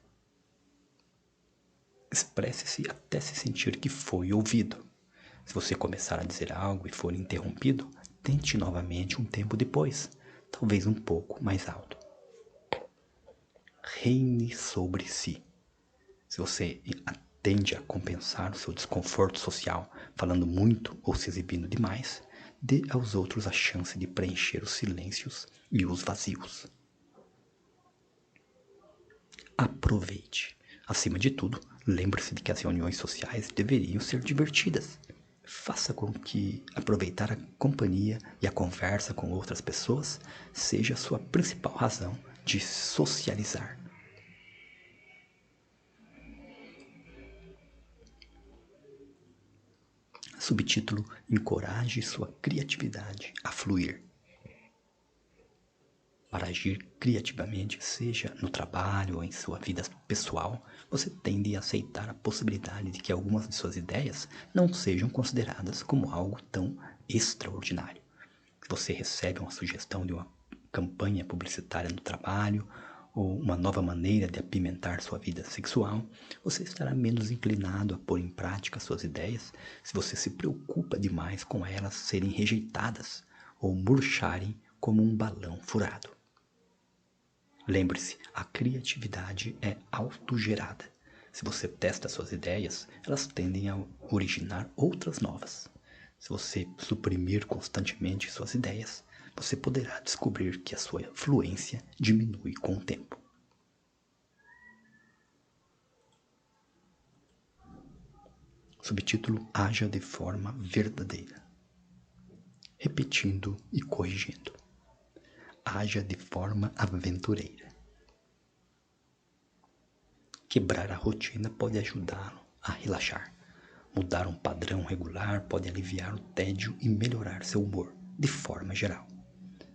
Expresse-se até se sentir que foi ouvido. Se você começar a dizer algo e for interrompido, tente novamente um tempo depois, talvez um pouco mais alto. Reine sobre si. Se você tende a compensar o seu desconforto social falando muito ou se exibindo demais, dê aos outros a chance de preencher os silêncios e os vazios. Aproveite. Acima de tudo, lembre-se de que as reuniões sociais deveriam ser divertidas. Faça com que aproveitar a companhia e a conversa com outras pessoas seja a sua principal razão de socializar. Subtítulo: Encoraje sua criatividade a fluir. Para agir criativamente, seja no trabalho ou em sua vida pessoal, você tende a aceitar a possibilidade de que algumas de suas ideias não sejam consideradas como algo tão extraordinário. Se você recebe uma sugestão de uma campanha publicitária no trabalho ou uma nova maneira de apimentar sua vida sexual, você estará menos inclinado a pôr em prática suas ideias se você se preocupa demais com elas serem rejeitadas ou murcharem como um balão furado. Lembre-se, a criatividade é autogerada. Se você testa suas ideias, elas tendem a originar outras novas. Se você suprimir constantemente suas ideias, você poderá descobrir que a sua fluência diminui com o tempo. Subtítulo: Haja de forma verdadeira. Repetindo e corrigindo. Haja de forma aventureira. Quebrar a rotina pode ajudá-lo a relaxar. Mudar um padrão regular pode aliviar o tédio e melhorar seu humor, de forma geral.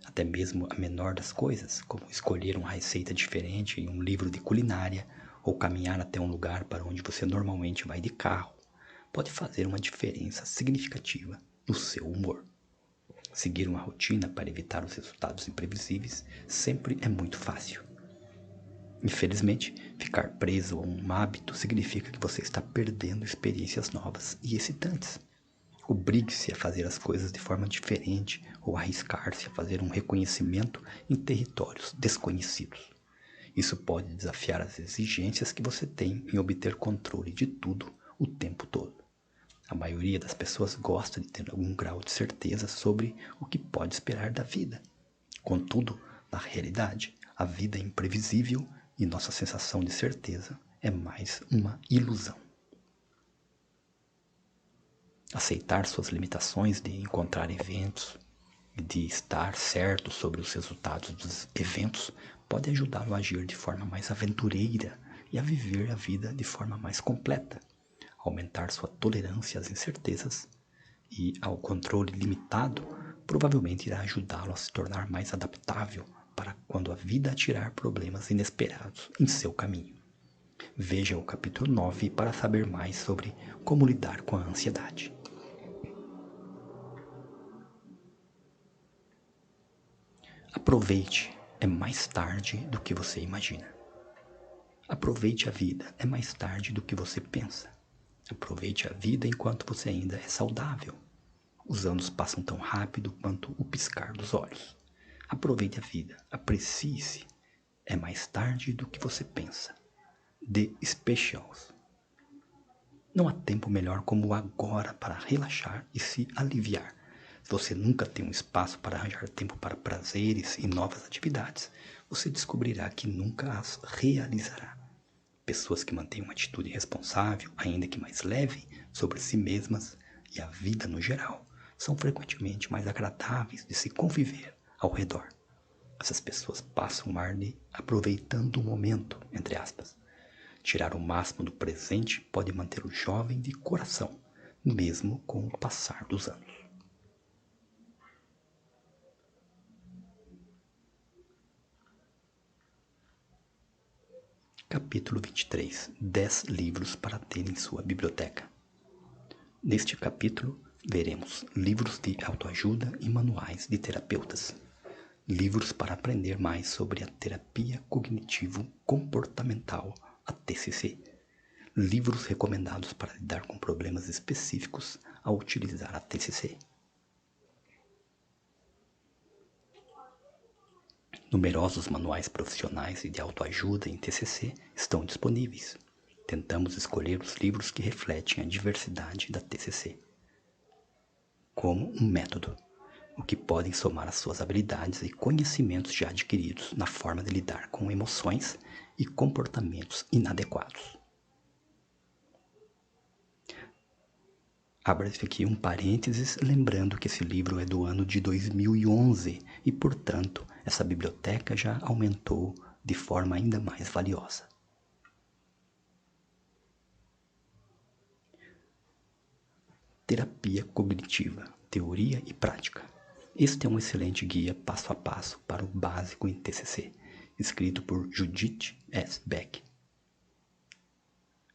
Até mesmo a menor das coisas, como escolher uma receita diferente em um livro de culinária ou caminhar até um lugar para onde você normalmente vai de carro, pode fazer uma diferença significativa no seu humor. Seguir uma rotina para evitar os resultados imprevisíveis sempre é muito fácil. Infelizmente, ficar preso a um hábito significa que você está perdendo experiências novas e excitantes. Obrigue-se a fazer as coisas de forma diferente ou arriscar-se a fazer um reconhecimento em territórios desconhecidos. Isso pode desafiar as exigências que você tem em obter controle de tudo o tempo todo. A maioria das pessoas gosta de ter algum grau de certeza sobre o que pode esperar da vida. Contudo, na realidade, a vida é imprevisível e nossa sensação de certeza é mais uma ilusão. Aceitar suas limitações de encontrar eventos e de estar certo sobre os resultados dos eventos pode ajudá-lo a agir de forma mais aventureira e a viver a vida de forma mais completa. Aumentar sua tolerância às incertezas e ao controle limitado provavelmente irá ajudá-lo a se tornar mais adaptável para quando a vida atirar problemas inesperados em seu caminho. Veja o capítulo 9 para saber mais sobre como lidar com a ansiedade. Aproveite, é mais tarde do que você imagina. Aproveite a vida, é mais tarde do que você pensa. Aproveite a vida enquanto você ainda é saudável. Os anos passam tão rápido quanto o piscar dos olhos. Aproveite a vida, aprecie-se. É mais tarde do que você pensa. The Specials. Não há tempo melhor como o agora para relaxar e se aliviar. Se você nunca tem um espaço para arranjar tempo para prazeres e novas atividades, você descobrirá que nunca as realizará. Pessoas que mantêm uma atitude responsável, ainda que mais leve, sobre si mesmas e a vida no geral, são frequentemente mais agradáveis de se conviver ao redor. Essas pessoas passam um ar de aproveitando o momento, entre aspas. Tirar o máximo do presente pode manter o jovem de coração, mesmo com o passar dos anos. Capítulo 23. 10 livros para ter em sua biblioteca. Neste capítulo, veremos livros de autoajuda e manuais de terapeutas. Livros para aprender mais sobre a terapia cognitivo-comportamental, a TCC. Livros recomendados para lidar com problemas específicos ao utilizar a TCC. Numerosos manuais profissionais e de autoajuda em TCC estão disponíveis. Tentamos escolher os livros que refletem a diversidade da TCC como um método, o que podem somar às suas habilidades e conhecimentos já adquiridos na forma de lidar com emoções e comportamentos inadequados. Abra aqui um parênteses, lembrando que esse livro é do ano de 2011 e, portanto, essa biblioteca já aumentou de forma ainda mais valiosa. Terapia cognitiva, teoria e prática. Este é um excelente guia passo a passo para o básico em TCC, escrito por Judith S. Beck.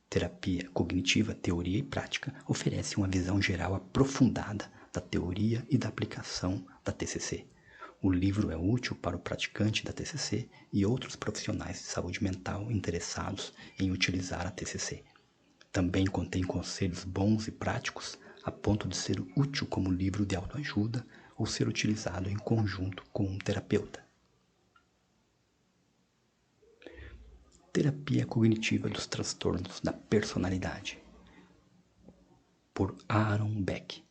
Terapia cognitiva, teoria e prática oferece uma visão geral aprofundada da teoria e da aplicação da TCC. O livro é útil para o praticante da TCC e outros profissionais de saúde mental interessados em utilizar a TCC. Também contém conselhos bons e práticos a ponto de ser útil como livro de autoajuda ou ser utilizado em conjunto com um terapeuta. Terapia cognitiva dos transtornos da personalidade, por Aaron Beck.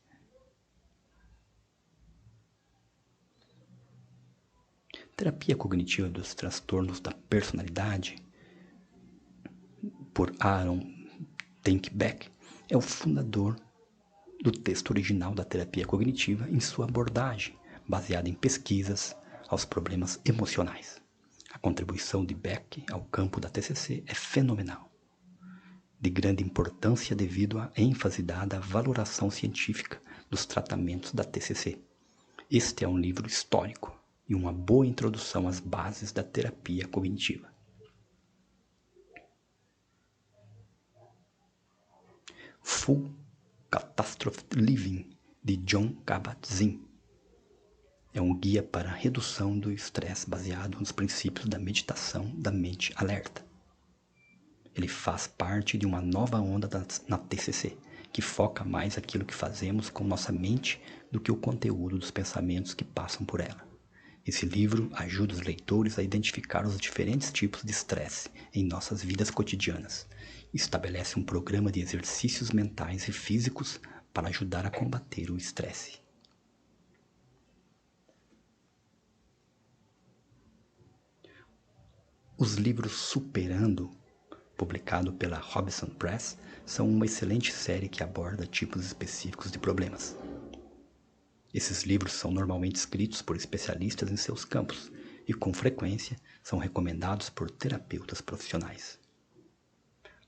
Terapia cognitiva dos transtornos da personalidade, por Aaron Beck, é o fundador do texto original da terapia cognitiva em sua abordagem, baseada em pesquisas aos problemas emocionais. A contribuição de Beck ao campo da TCC é fenomenal, de grande importância devido à ênfase dada à valoração científica dos tratamentos da TCC. Este é um livro histórico e uma boa introdução às bases da terapia cognitiva. Full Catastrophe Living, de Jon Kabat-Zinn. É um guia para a redução do estresse baseado nos princípios da meditação da mente alerta. Ele faz parte de uma nova onda na TCC, que foca mais aquilo que fazemos com nossa mente do que o conteúdo dos pensamentos que passam por ela. Esse livro ajuda os leitores a identificar os diferentes tipos de estresse em nossas vidas cotidianas. Estabelece um programa de exercícios mentais e físicos para ajudar a combater o estresse. Os livros Superando, publicado pela Robson Press, são uma excelente série que aborda tipos específicos de problemas. Esses livros são normalmente escritos por especialistas em seus campos e, com frequência, são recomendados por terapeutas profissionais.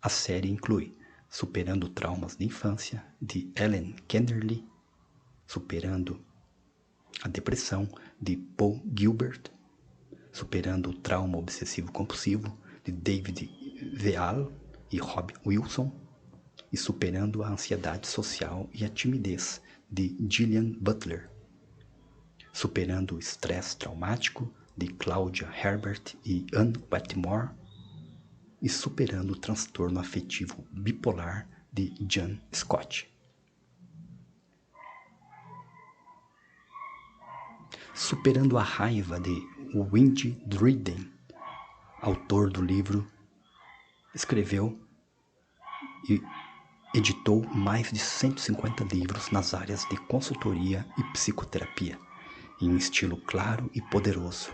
A série inclui Superando Traumas de Infância, de Ellen Kennerly, Superando a Depressão, de Paul Gilbert, Superando o Trauma Obsessivo-Compulsivo, de David Veal e Rob Wilson, e Superando a Ansiedade Social e a Timidez, de Gillian Butler. Superando o Estresse Traumático, de Claudia Herbert e Ann Wetmore, e Superando o Transtorno Afetivo Bipolar, de Jan Scott. Superando a Raiva, de Wendy Dryden, autor do livro, escreveu e editou mais de 150 livros nas áreas de consultoria e psicoterapia. Em um estilo claro e poderoso,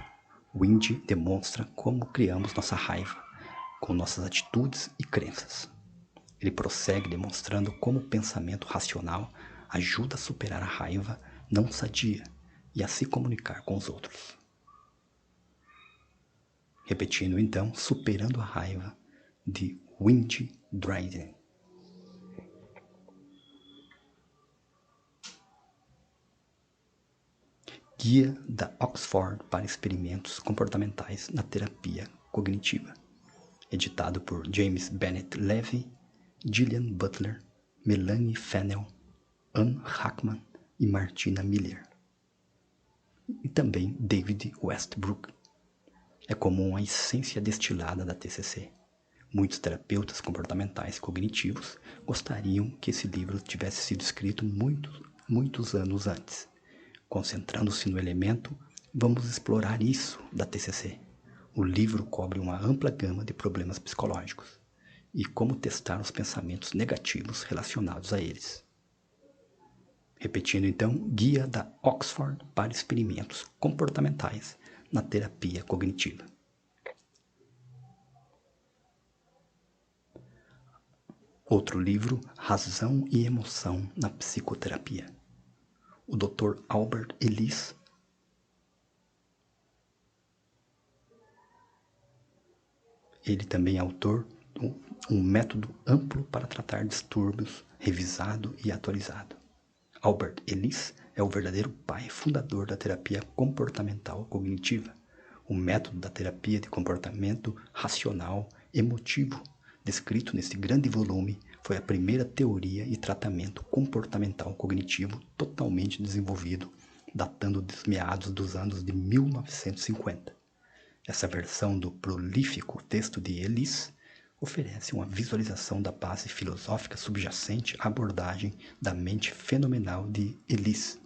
Wendy demonstra como criamos nossa raiva com nossas atitudes e crenças. Ele prossegue demonstrando como o pensamento racional ajuda a superar a raiva não sadia e a se comunicar com os outros. Repetindo então, Superando a Raiva, de Wendy Dryden. Guia da Oxford para Experimentos Comportamentais na Terapia Cognitiva. Editado por James Bennett Levy, Gillian Butler, Melanie Fennell, Anne Hackman e Martina Miller. E também David Westbrook. É comum a essência destilada da TCC. Muitos terapeutas comportamentais cognitivos gostariam que esse livro tivesse sido escrito muitos anos antes. Concentrando-se no elemento, vamos explorar isso da TCC. O livro cobre uma ampla gama de problemas psicológicos e como testar os pensamentos negativos relacionados a eles. Repetindo então, Guia da Oxford para Experimentos Comportamentais na Terapia Cognitiva. Outro livro, Razão e Emoção na Psicoterapia. O Dr. Albert Ellis ele também é autor de um método amplo para tratar distúrbios, revisado e atualizado. Albert Ellis é o verdadeiro pai fundador da terapia comportamental cognitiva, o método da terapia de comportamento racional emotivo, descrito nesse grande volume, foi a primeira teoria e tratamento comportamental cognitivo totalmente desenvolvido, datando dos meados dos anos de 1950. Essa versão do prolífico texto de Ellis oferece uma visualização da base filosófica subjacente à abordagem da mente fenomenal de Ellis.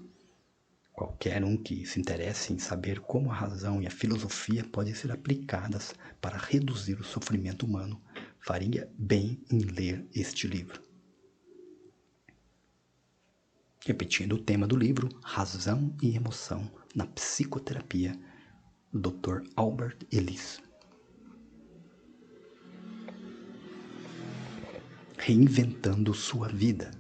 Qualquer um que se interesse em saber como a razão e a filosofia podem ser aplicadas para reduzir o sofrimento humano faria bem em ler este livro. Repetindo o tema do livro, Razão e Emoção na Psicoterapia, do Dr. Albert Ellis. Reinventando sua vida.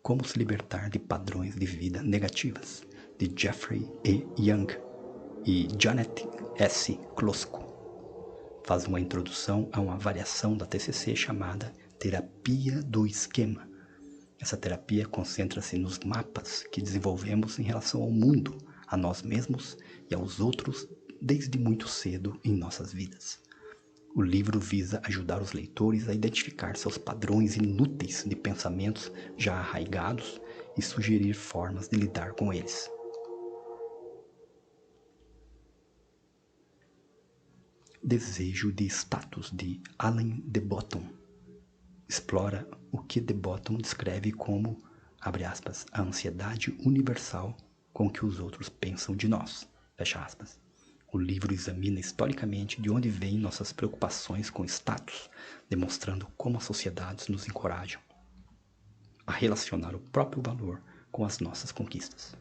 Como se libertar de padrões de vida negativas, de Jeffrey E. Young e Janet S. Klosko. Faz uma introdução a uma variação da TCC chamada Terapia do Esquema. Essa terapia concentra-se nos mapas que desenvolvemos em relação ao mundo, a nós mesmos e aos outros desde muito cedo em nossas vidas. O livro visa ajudar os leitores a identificar seus padrões inúteis de pensamentos já arraigados e sugerir formas de lidar com eles. Desejo de Status, de Alain de Botton. Explora o que de Botton descreve como, abre aspas, a ansiedade universal com que os outros pensam de nós, fecha aspas. O livro examina historicamente de onde vêm nossas preocupações com status, demonstrando como as sociedades nos encorajam a relacionar o próprio valor com as nossas conquistas.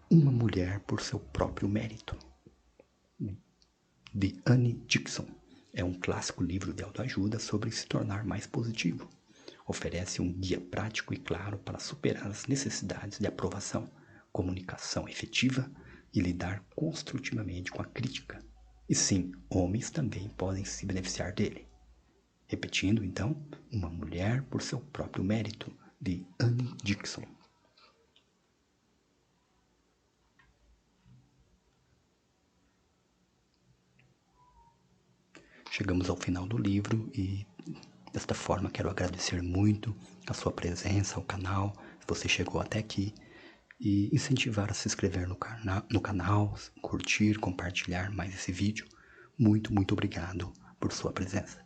Uma Mulher por Seu Próprio Mérito, de Annie Dixon. É um clássico livro de autoajuda sobre se tornar mais positivo. Oferece um guia prático e claro para superar as necessidades de aprovação, comunicação efetiva e lidar construtivamente com a crítica. E sim, homens também podem se beneficiar dele. Repetindo, então, Uma Mulher por Seu Próprio Mérito, de Annie Dixon. Chegamos ao final do livro e, desta forma, quero agradecer muito a sua presença ao canal, se você chegou até aqui, e incentivar a se inscrever no canal, curtir, compartilhar mais esse vídeo. Muito, muito obrigado por sua presença.